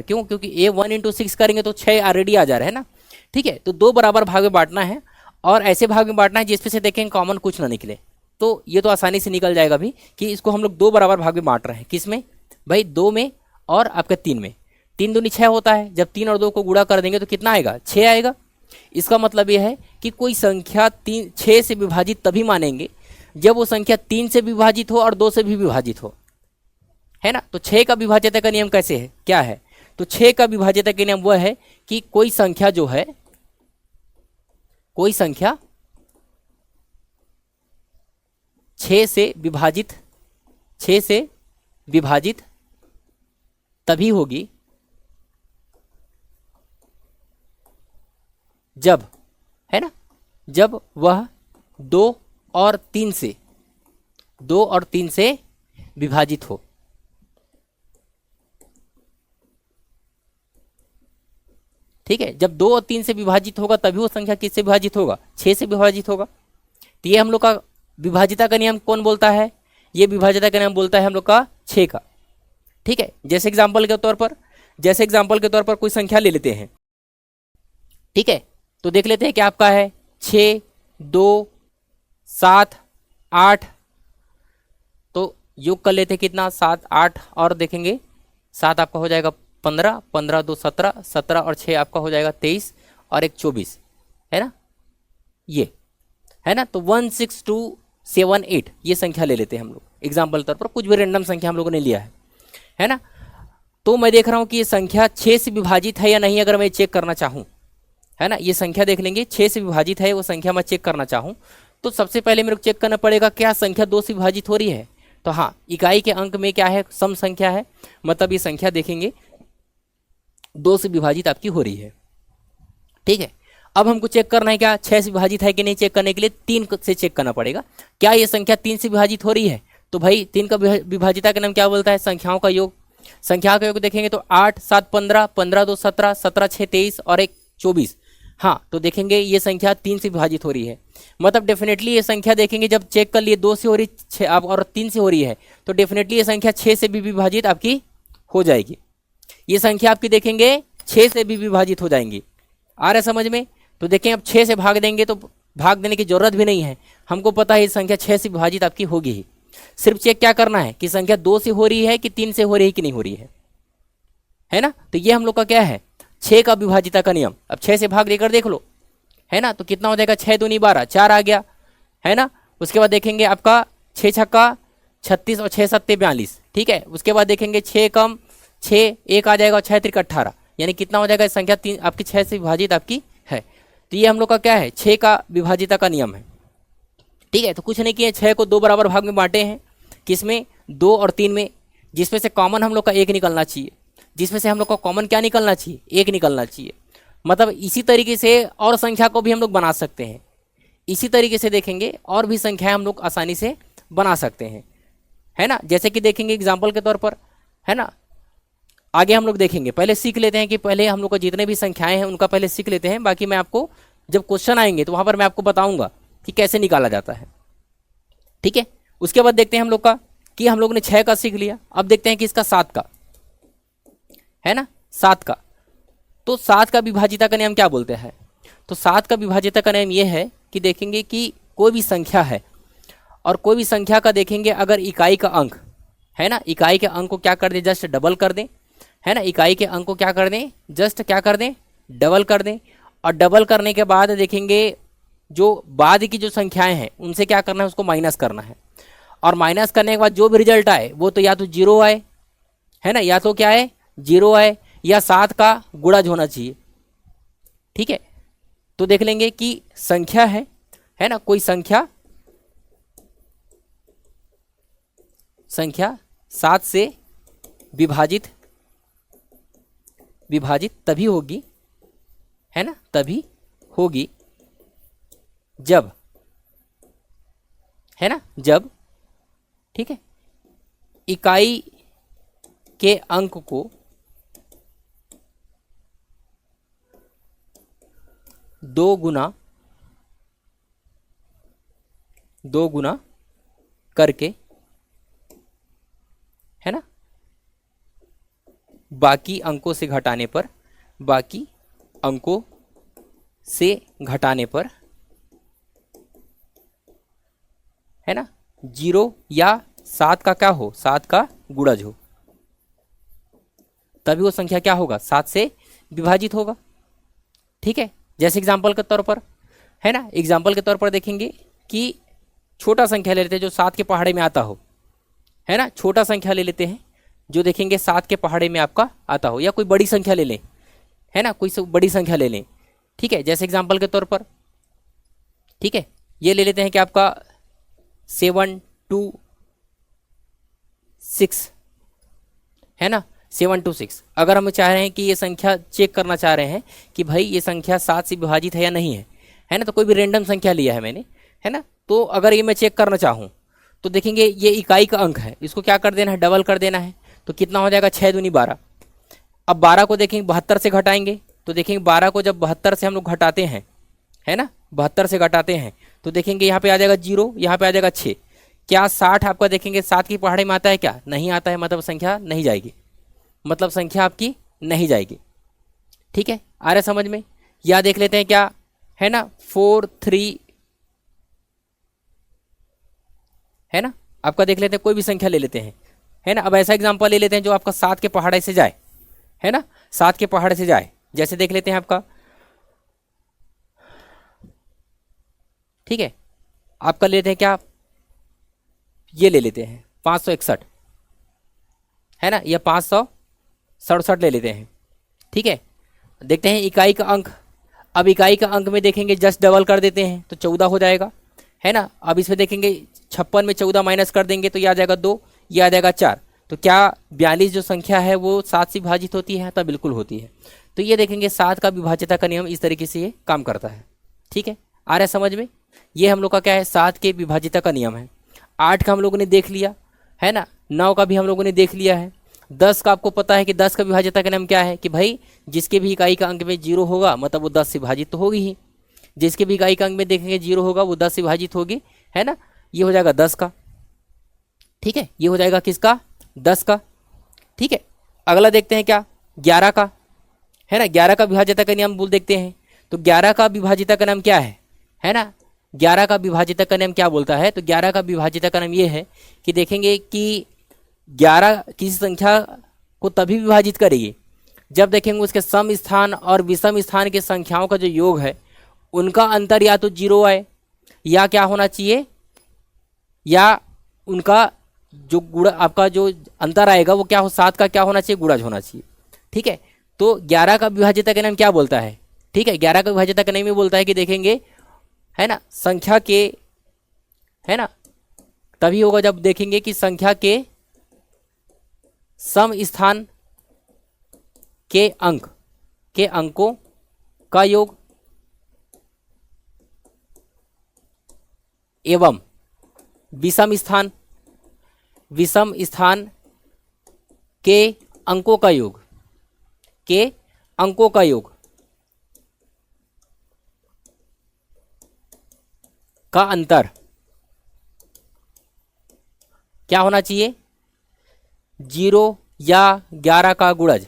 क्यों, क्योंकि ये 1 × 6 करेंगे तो 6 ऑलरेडी आ जा रहा है ना। ठीक है, तो 2 बराबर भाग में बांटना है और ऐसे भाग में बांटना है जिसमें से देखेंगे कॉमन कुछ ना निकले। तो ये तो आसानी से निकल जाएगा भी कि इसको हम लोग 2 बराबर भाग में बांट रहे हैं, किसमें भाई, 2 में और आपका 3 में। 3 दूनी 6 होता है, जब 3 और 2 को गुणा कर देंगे तो कितना आएगा, 6 आएगा। इसका मतलब यह है कि कोई संख्या 6 से विभाजित तभी मानेंगे जब वो संख्या 3 से विभाजित हो और 2 से भी विभाजित हो, है ना। तो 6 का विभाज्यता का नियम कैसे है, क्या है, तो 6 का विभाज्यता का नियम वह है कि कोई संख्या जो है, कोई संख्या 6 से विभाजित तभी होगी जब, है ना, जब वह 2 और 3 से विभाजित हो। ठीक है, जब 2 और 3 से विभाजित होगा तभी वो संख्या किससे विभाजित होगा, 6 से विभाजित होगा। तो ये हम लोग का विभाजिता का नियम कौन बोलता है, ये विभाजिता का नियम बोलता है हम लोग का 6 का। ठीक है, जैसे एग्जांपल के तौर पर कोई संख्या ले लेते हैं। ठीक है, तो देख लेते हैं क्या आपका है, 6, 2, 7, 8, तो योग कर लेते हैं कितना, 7, 8 और देखेंगे 7 आपका हो जाएगा 15, 15 2 17, 17 और 6 आपका हो जाएगा 23 और 1 24, है ना, ये है ना। तो 16278 ये संख्या ले लेते हैं हम लोग एग्जाम्पल तौर पर, कुछ भी रैंडम संख्या हम लोगों ने लिया है ना। तो मैं देख रहा हूं कि ये संख्या 6 से विभाजित है या नहीं, अगर मैं चेक करना चाहूं, है ना, ये संख्या देख लेंगे 6 से विभाजित है, वो संख्या मैं चेक करना चाहूं तो सबसे पहले मेरे को चेक करना पड़ेगा क्या संख्या 2 से विभाजित हो रही है। तो हाँ, इकाई के अंक में क्या है, सम संख्या है, मतलब ये संख्या देखेंगे 2 से विभाजित आपकी हो रही है। ठीक है, अब हमको चेक करना है क्या 6 से विभाजित है कि नहीं, चेक करने के लिए 3 से चेक करना पड़ेगा, क्या ये संख्या 3 से विभाजित हो रही है। तो भाई 3 का विभाजिता का नाम क्या बोलता है, संख्याओं का योग। संख्याओं का योग देखेंगे तो 8 7 15, 15 2 17, 17 6 23 और 1 24। हाँ, तो देखेंगे ये संख्या 3 से विभाजित हो रही है, मतलब डेफिनेटली ये संख्या देखेंगे जब चेक कर लिए 2 से हो रही 6 आप और 3 से हो रही है, तो डेफिनेटली ये संख्या 6 से भी विभाजित आपकी हो जाएगी। ये संख्या आपकी देखेंगे 6 से भी विभाजित हो जाएंगी। आ रहा है समझ में। तो देखें अब 6 से भाग देंगे तो भाग देने की जरूरत भी नहीं है, हमको पता है ये संख्या 6 से विभाजित आपकी होगी ही। सिर्फ चेक क्या करना है कि संख्या 2 से हो रही है कि 3 से हो रही है कि नहीं हो रही है ना। तो ये हम लोग का क्या है, 6 का विभाजिता का नियम, अब 6 से भाग देकर देख लो, है ना, तो कितना हो जाएगा, 6 दूनी 12, 4 आ गया, है ना। उसके बाद देखेंगे आपका 6 छक्का 36 और 6 सत्ते 42, ठीक है। उसके बाद देखेंगे 6 कम 6 1 आ जाएगा और 6 त्रिक 18, यानी कितना हो जाएगा, संख्या 3 आपकी 6 से विभाजित आपकी है। तो ये हम लोग का क्या है, 6 का विभाजिता का नियम है, ठीक है। तो कुछ नहीं किए, 6 को 2 बराबर भाग में बांटे हैं, किसमें, 2 और 3 में, जिसमें से कॉमन हम लोग का 1 निकलना चाहिए, जिसमें से हम लोग का कॉमन क्या निकलना चाहिए, 1 निकलना चाहिए। मतलब इसी तरीके से और संख्या को भी हम लोग बना सकते हैं, इसी तरीके से देखेंगे और भी संख्याएं हम लोग आसानी से बना सकते हैं, है ना। जैसे कि देखेंगे एग्जाम्पल के तौर पर, है ना, आगे हम लोग देखेंगे, पहले सीख लेते हैं कि पहले हम लोग को जितने भी संख्याएं हैं उनका पहले सीख लेते हैं, बाकी मैं आपको जब क्वेश्चन आएंगे तो वहां पर मैं आपको बताऊंगा कि कैसे निकाला जाता है, ठीक है। उसके बाद देखते हैं हम लोग का कि हम लोग ने 6 का सीख लिया, अब देखते हैं कि इसका 7 का, है ना, 7 का। तो 7 का विभाजिता का नियम क्या बोलते हैं, तो 7 का विभाजिता का नियम यह है कि देखेंगे कि कोई भी संख्या है और कोई भी संख्या का देखेंगे अगर इकाई का अंक है ना, इकाई के अंक को क्या कर दें, जस्ट डबल कर दें, है ना, इकाई के अंक को क्या कर दें, जस्ट क्या कर दें, डबल कर दें। और डबल करने के बाद देखेंगे जो बाद की जो संख्याएं हैं उनसे क्या करना है, उसको माइनस करना है। और माइनस करने के बाद जो भी रिजल्ट आए वो तो या तो 0 आए, है ना, या तो क्या है 0 आए, या 7 का गुणज होना चाहिए, ठीक है। तो देख लेंगे कि संख्या है ना, कोई संख्या 7 से विभाजित तभी होगी, है ना, तभी होगी जब, है ना, जब, ठीक है, इकाई के अंक को 2 गुना करके, है ना, बाकी अंकों से घटाने पर, बाकी अंकों से घटाने पर, है ना, 0 या 7 का क्या हो, 7 का गुणज हो, तभी वो संख्या क्या होगा, 7 से विभाजित होगा, ठीक है। जैसे एग्जाम्पल के तौर पर, है ना, एग्जाम्पल के तौर पर देखेंगे कि छोटा संख्या ले लेते हैं जो 7 के पहाड़े में आता हो, है ना, छोटा संख्या ले लेते हैं जो देखेंगे 7 के पहाड़े में आपका आता हो, या कोई बड़ी संख्या ले लें, है ना, कोई बड़ी संख्या ले लें, ठीक है। जैसे एग्जाम्पल के तौर पर, ठीक है, ये ले लेते हैं कि आपका 726, है ना, 726। अगर हम चाह रहे हैं कि ये संख्या चेक करना चाह रहे हैं कि भाई ये संख्या 7 से विभाजित है या नहीं है ना, तो कोई भी रैंडम संख्या लिया है मैंने, है ना, तो अगर ये मैं चेक करना चाहूँ तो देखेंगे ये इकाई का अंक है, इसको क्या कर देना है, डबल कर देना है, तो कितना हो जाएगा, 6 दूनी 12। अब 12 को देखेंगे 72 से घटाएंगे, तो देखेंगे 12 को जब 72 से हम लोग घटाते हैं, है ना, 72 से घटाते हैं, तो देखेंगे यहाँ पे आ जाएगा 0, यहाँ पे आ जाएगा 6। क्या 60 आपका देखेंगे 7 की पहाड़ी में आता है, क्या नहीं आता है, मतलब संख्या नहीं जाएगी, मतलब संख्या आपकी नहीं जाएगी, ठीक है। आ रहा समझ में। या देख लेते हैं क्या, है ना, 4 3, है ना, आपका देख लेते हैं कोई भी संख्या ले लेते हैं, है ना। अब ऐसा एग्जांपल ले लेते हैं जो आपका 7 के पहाड़े से जाए, है ना, 7 के पहाड़े से जाए, जैसे देख लेते हैं आपका, ठीक है, आपका लेते हैं क्या, ये ले लेते हैं 561, है ना, या 567 ले लेते हैं, ठीक है। देखते हैं इकाई का अंक, अब इकाई का अंक में देखेंगे जस्ट डबल कर देते हैं तो 14 हो जाएगा, है ना। अब इसमें देखेंगे 56 में 14 माइनस कर देंगे तो ये आ जाएगा 2, ये आ जाएगा 4। तो क्या 42 जो संख्या है वो 7 से विभाजित होती है, तो बिल्कुल होती है। तो ये देखेंगे 7 का विभाज्यता का नियम इस तरीके से ये काम करता है, ठीक है। आ रहा है समझ में। ये हम लोग का क्या है, 7 के विभाज्यता का नियम है। 8 का हम लोगों ने देख लिया, है ना, 9 का भी हम लोगों ने देख लिया है। 10 का आपको पता है कि 10 का विभाज्यता का नियम क्या है कि भाई जिसके भी इकाई का अंक में 0 होगा मतलब वो 10 से विभाजित तो होगी ही, जिसके भी इकाई का अंक में देखेंगे 0 होगा वो 10 से विभाजित होगी, है ना। ये हो जाएगा 10 का, ठीक है, ये हो जाएगा किसका, 10 का, ठीक है। अगला देखते हैं क्या, 11 का, है ना। 11 का विभाज्यता का नियम बोल देखते हैं। तो 11 का विभाज्यता का नाम क्या है ना। 11 का विभाज्यता का नियम क्या बोलता है, तो 11 का विभाज्यता का नाम ये है कि देखेंगे कि 11 किसी संख्या को तभी विभाजित करेगी जब देखेंगे उसके सम स्थान और विषम स्थान के संख्याओं का जो योग है उनका अंतर या तो 0 आए या क्या होना चाहिए, या उनका जो गुणा आपका जो अंतर आएगा वो क्या हो, 7 का क्या होना चाहिए, गुणज होना चाहिए। ठीक है, तो 11 का विभाज्यता का नियम क्या बोलता है, ठीक है, 11 का विभाज्यता का नियम ये बोलता है कि देखेंगे है ना संख्या के, है ना, तभी होगा जब देखेंगे कि संख्या के सम स्थान के अंकों का योग एवं विषम स्थान के अंकों का योग का अंतर क्या होना चाहिए, 0 या 11 का गुणज,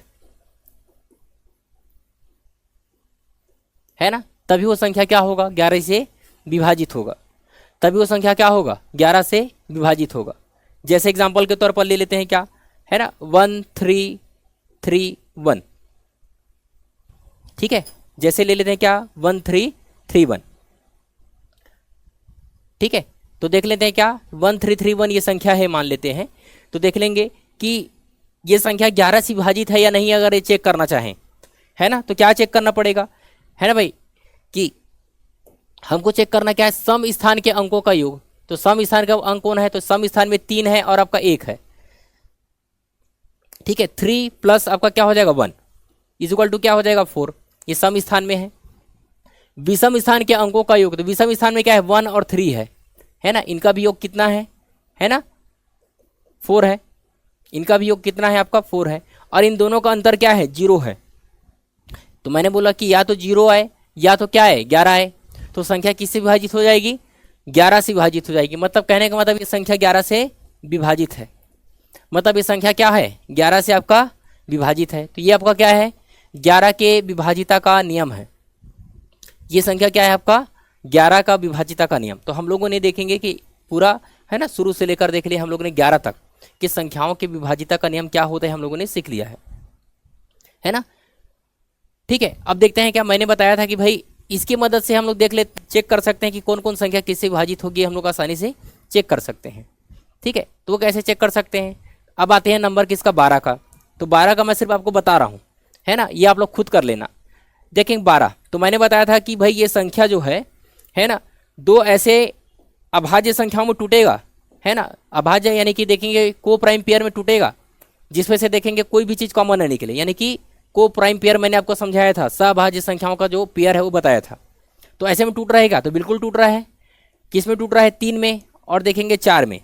है ना, तभी वो संख्या क्या होगा, 11 से विभाजित होगा, तभी वो संख्या क्या होगा, 11 से विभाजित होगा। जैसे एग्जांपल के तौर पर ले लेते हैं क्या, है ना, 1331, ठीक है, जैसे ले लेते हैं क्या 1331, ठीक है, तो देख लेते हैं क्या 1331 ये संख्या है मान लेते हैं, तो देख लेंगे कि ये संख्या 11 से विभाजित है या नहीं, अगर ये चेक करना चाहें, है ना, तो क्या चेक करना पड़ेगा, है ना भाई, कि हमको चेक करना क्या है, सम स्थान के अंकों का योग। तो सम स्थान का अंक कौन है, तो सम स्थान में 3 है और आपका 1 है, ठीक है, 3 प्लस आपका क्या हो जाएगा 1 इज इक्वल टू क्या हो जाएगा 4, ये सम स्थान में है। विषम स्थान के अंकों का योग, तो विषम स्थान में क्या है 1 और 3 है ना, इनका भी योग कितना है ना 4 है, इनका भी योग कितना है आपका 4 है, और इन दोनों का अंतर क्या है 0 है। तो मैंने बोला कि या तो 0 आए या तो क्या है 11 आए, तो संख्या किससे विभाजित हो जाएगी, 11 से विभाजित हो जाएगी। मतलब कहने का मतलब ये संख्या 11 से विभाजित है, मतलब ये संख्या क्या है 11 से आपका विभाजित है। तो ये आपका क्या है 11 के विभाजिता का नियम है, ये संख्या क्या है आपका 11 का विभाजिता का नियम। तो हम लोगों ने देखेंगे कि पूरा है ना शुरू से लेकर देख लिया हम लोगों ने 11 तक कि संख्याओं के विभाजिता का नियम क्या होता है, हम लोगों ने सीख लिया है ना। ठीक है, अब देखते हैं क्या मैंने बताया था कि भाई इसकी मदद से हम लोग चेक कर सकते हैं कि कौन कौन संख्या किससे विभाजित होगी, हम लोग आसानी से चेक कर सकते हैं। ठीक है, तो वो कैसे चेक कर सकते हैं, अब आते हैं नंबर किसका 12 का। तो 12 का मैं सिर्फ आपको बता रहा हूँ, है ना, ये आप लोग खुद कर लेना। देखेंगे 12, तो मैंने बताया था कि भाई ये संख्या जो है ना, दो ऐसे अभाज्य संख्याओं में टूटेगा, है ना, अभाज्य यानी कि देखेंगे को प्राइम पेयर में टूटेगा, जिसमें से देखेंगे कोई भी चीज़ कॉमन न निकले, यानी कि को प्राइम पेयर मैंने आपको समझाया था, सभाज्य संख्याओं का जो पेयर है वो बताया था। तो ऐसे में टूट रहेगा, तो बिल्कुल टूट रहा है। किस में टूट रहा है 3 में, और देखेंगे 4 में।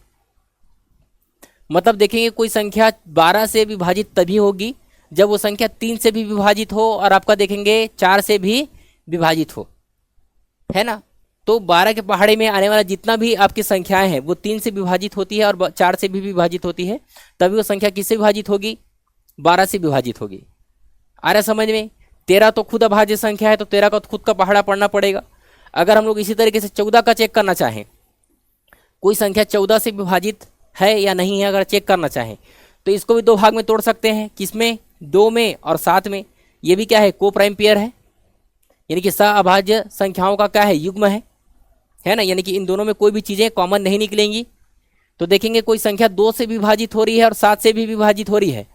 मतलब देखेंगे कोई संख्या 12 से विभाजित तभी होगी जब वो संख्या 3 से भी विभाजित हो और आपका देखेंगे 4 से भी विभाजित हो, है ना। तो 12 के पहाड़े में आने वाला जितना भी आपकी संख्याएं हैं वो 3 से विभाजित होती है और 4 से भी विभाजित होती है, तभी वो संख्या किससे विभाजित होगी 12 से विभाजित होगी। आ रहा समझ में। 13 तो खुद अभाज्य संख्या है, तो 13 का खुद का पहाड़ा पढ़ना पड़ेगा। अगर हम लोग इसी तरीके से 14 का चेक करना चाहें, कोई संख्या 14 से विभाजित है या नहीं है अगर चेक करना चाहें, तो इसको भी 2 भाग में तोड़ सकते हैं। किसमें 2 में और 7 में। ये भी क्या है को प्राइम पेयर है, यानी कि सअभाज्य संख्याओं का क्या है युग्म है ना, यानी कि इन दोनों में कोई भी चीज़ें कॉमन नहीं निकलेंगी। तो देखेंगे कोई संख्या 2 से विभाजित हो रही है और 7 से भी विभाजित हो रही है,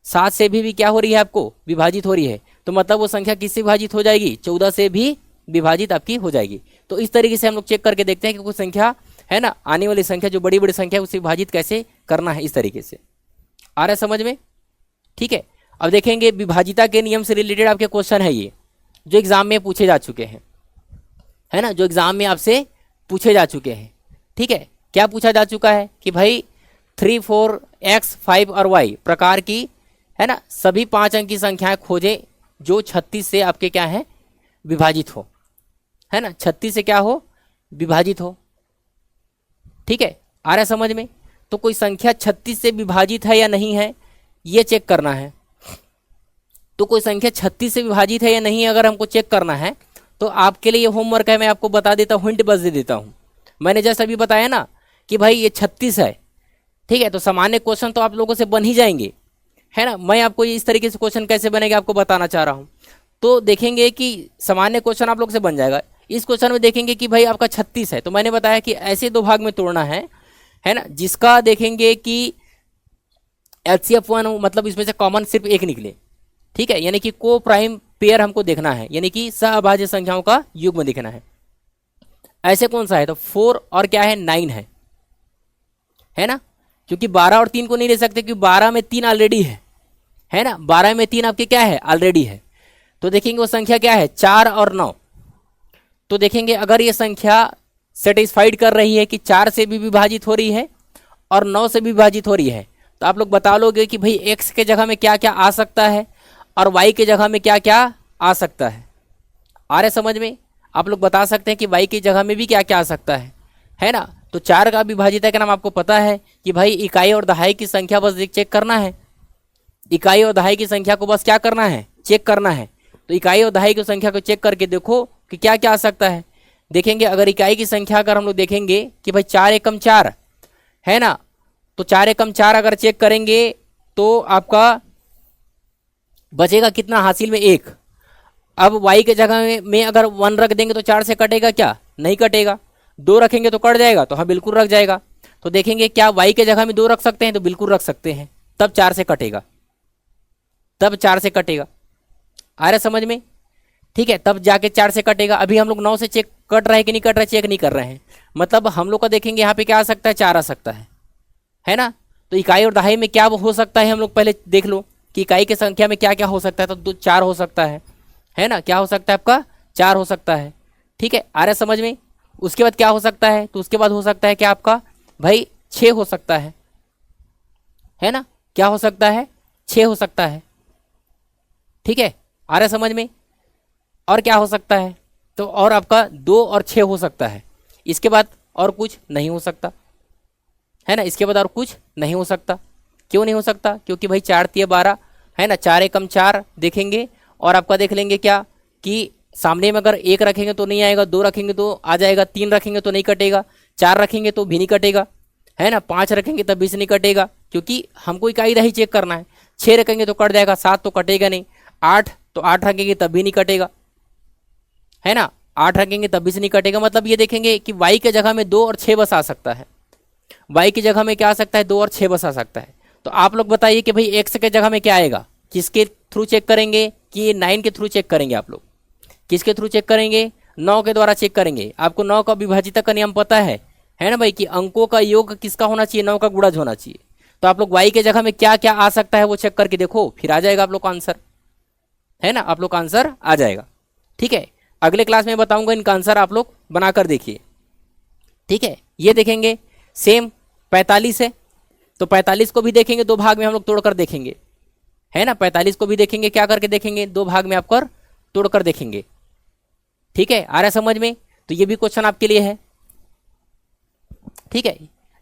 7 से भी क्या हो रही है आपको विभाजित हो रही है, तो मतलब वो संख्या किससे विभाजित हो जाएगी 14 से भी विभाजित आपकी हो जाएगी। तो इस तरीके से हम लोग चेक करके देखते हैं कि कोई संख्या है ना, आने वाली संख्या जो बड़ी बड़ी संख्या है उससे विभाजित कैसे करना है, इस तरीके से। आ रहा है समझ में। ठीक है, अब देखेंगे विभाजिता के नियम से रिलेटेड आपके क्वेश्चन है ये जो एग्जाम में पूछे जा चुके हैं, है ना, जो एग्जाम में आपसे पूछे जा चुके हैं। ठीक है, क्या पूछा जा चुका है कि भाई 3, 4, x, 5 और y प्रकार की है ना सभी 5 अंक की संख्याएं खोजें जो 36 से आपके क्या है विभाजित हो, है ना, 36 से क्या हो विभाजित हो। ठीक है, आ रहा है समझ में। तो कोई संख्या 36 से विभाजित है या नहीं है ये चेक करना है। तो कोई संख्या 36 से विभाजित है या नहीं अगर हमको चेक करना है, तो आपके लिए ये होमवर्क है, मैं आपको बता देता हूँ, हिंट बस दे देता हूँ। मैंने जैसे अभी बताया ना कि भाई ये 36 है, ठीक है, तो सामान्य क्वेश्चन तो आप लोगों से बन ही जाएंगे, है ना। मैं आपको इस तरीके से क्वेश्चन कैसे बनेगा आपको बताना चाह रहा हूँ। तो देखेंगे कि सामान्य क्वेश्चन आप लोग से बन जाएगा। इस क्वेश्चन में देखेंगे कि भाई आपका 36 है, तो मैंने बताया कि ऐसे दो भाग में तोड़ना है ना, जिसका देखेंगे कि HCF1 मतलब इसमें से कॉमन सिर्फ एक निकले, ठीक है, यानी कि को प्राइम पेयर हमको देखना है, यानी कि सहअभाज्य संख्याओं का युग्म देखना है। ऐसे कौन सा है, तो 4 और क्या है 9 है ना, क्योंकि 12 और 3 को नहीं ले सकते क्योंकि 12 में 3 ऑलरेडी है ना, 12 में 3 आपके क्या है ऑलरेडी है। तो देखेंगे वो संख्या क्या है 4 और 9। तो देखेंगे अगर ये संख्या सेटिस्फाइड कर रही है कि 4 से भी विभाजित हो रही है और 9 से भी विभाजित हो रही है, तो आप लोग बता लोगे कि भाई x के जगह में क्या क्या आ सकता है और y के जगह में क्या क्या आ सकता है। आ रहे समझ में, आप लोग बता सकते हैं कि y की जगह में भी क्या क्या आ सकता है ना। तो 4 का विभाजिता का नाम आपको पता है कि भाई इकाई और दहाई की संख्या बस चेक करना है, इकाई और दहाई की संख्या को बस क्या करना है चेक करना है। तो इकाई और दहाई की संख्या को चेक करके देखो कि क्या क्या आ सकता है। देखेंगे अगर इकाई की संख्या अगर हम लोग देखेंगे कि भाई 4 एकम 4 है ना, तो 4 एकम 4 अगर चेक करेंगे तो आपका बचेगा कितना हासिल में 1। अब y के जगह में अगर 1 रख देंगे तो 4 से कटेगा क्या, नहीं कटेगा। 2 रखेंगे तो कट जाएगा, तो हाँ बिल्कुल रख जाएगा। तो देखेंगे क्या y के जगह में 2 रख सकते हैं, तो बिल्कुल रख सकते हैं, तब 4 से कटेगा, तब 4 से कटेगा। आ रहा समझ में, ठीक है, तब जाके 4 से कटेगा। अभी हम लोग 9 से चेक कट रहे हैं कि नहीं कट रहे, चेक नहीं कर रहे हैं, मतलब हम लोग का देखेंगे यहाँ पे क्या आ सकता है 4 आ सकता है ना। तो इकाई और दहाई में क्या हो सकता है हम लोग पहले देख लो कि इकाई की संख्या में क्या क्या हो सकता है। तो 4 हो सकता है ना, क्या हो सकता है आपका 4 हो सकता है, ठीक है। आ रहा समझ में। उसके बाद क्या हो सकता है, तो उसके बाद हो सकता है क्या आपका भाई 6 हो सकता है ना, क्या हो सकता है 6 हो सकता है, ठीक है। आ रहा समझ में। और क्या हो सकता है, तो और आपका 2 और 6 हो सकता है। इसके बाद और कुछ नहीं हो सकता है ना, इसके बाद और कुछ नहीं हो सकता। क्यों नहीं हो सकता, क्योंकि भाई 4 तिया 12 है ना, 4 एकम 4 देखेंगे और आपका देख लेंगे क्या कि सामने में अगर 1 रखेंगे तो नहीं आएगा, 2 रखेंगे तो आ जाएगा, 3 रखेंगे तो नहीं कटेगा, 4 रखेंगे तो भी नहीं कटेगा है ना, 5 रखेंगे तब भी से नहीं कटेगा क्योंकि हमको इकाई दहाई चेक करना है। 6 रखेंगे तो कट जाएगा, 7 तो कटेगा नहीं, 8 तो 8 रखेंगे तब भी नहीं कटेगा है ना, 8 रखेंगे तब भी से नहीं कटेगा। मतलब ये देखेंगे कि y के जगह में 2 और 6 बस आ सकता है, y की जगह में क्या आ सकता है 2 और 6 बस आ सकता है। तो आप लोग बताइए कि भाई x के जगह में क्या आएगा, किसके थ्रू चेक करेंगे कि 9 के थ्रू चेक करेंगे। आप लोग किसके थ्रू चेक करेंगे, 9 के द्वारा चेक करेंगे। आपको 9 का विभाजिता का नियम पता है ना भाई कि अंकों का योग किसका होना चाहिए 9 का गुणज होना चाहिए। तो आप लोग y के जगह में क्या क्या आ सकता है वो चेक करके देखो, फिर आ जाएगा आप लोग का आंसर है ना, आप लोग का आंसर आ जाएगा, ठीक है। अगले क्लास में बताऊंगा इनका आंसर आप लोग बनाकर देखिए, ठीक है। ये देखेंगे सेम 45 है, तो 45 को भी देखेंगे 2 भाग में हम लोग तोड़कर देखेंगे है ना, 45 को भी देखेंगे क्या करके देखेंगे 2 भाग में आप कर तोड़कर देखेंगे, ठीक है। आ रहा है समझ में। तो ये भी क्वेश्चन आपके लिए है, ठीक है,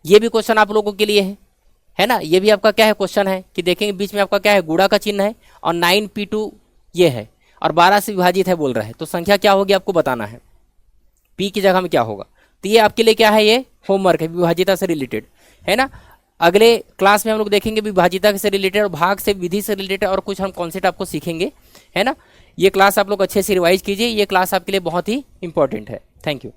ये भी क्वेश्चन आप लोगों के लिए है ना। ये भी आपका क्या है क्वेश्चन है कि देखेंगे बीच में आपका क्या है गुणा का चिन्ह है और 9p2 ये है और 12 से विभाजित है बोल रहा है, तो संख्या क्या होगी आपको बताना है, p की जगह में क्या होगा। तो ये आपके लिए क्या है, ये होमवर्क है विभाजिता से रिलेटेड है ना। अगले क्लास में हम लोग देखेंगे विभाजिता से रिलेटेड और भाग से विधि से रिलेटेड और कुछ हम कॉन्सेप्ट आपको सीखेंगे है ना। ये क्लास आप लोग अच्छे से रिवाइज कीजिए, ये क्लास आपके लिए बहुत ही इंपॉर्टेंट है। Thank you.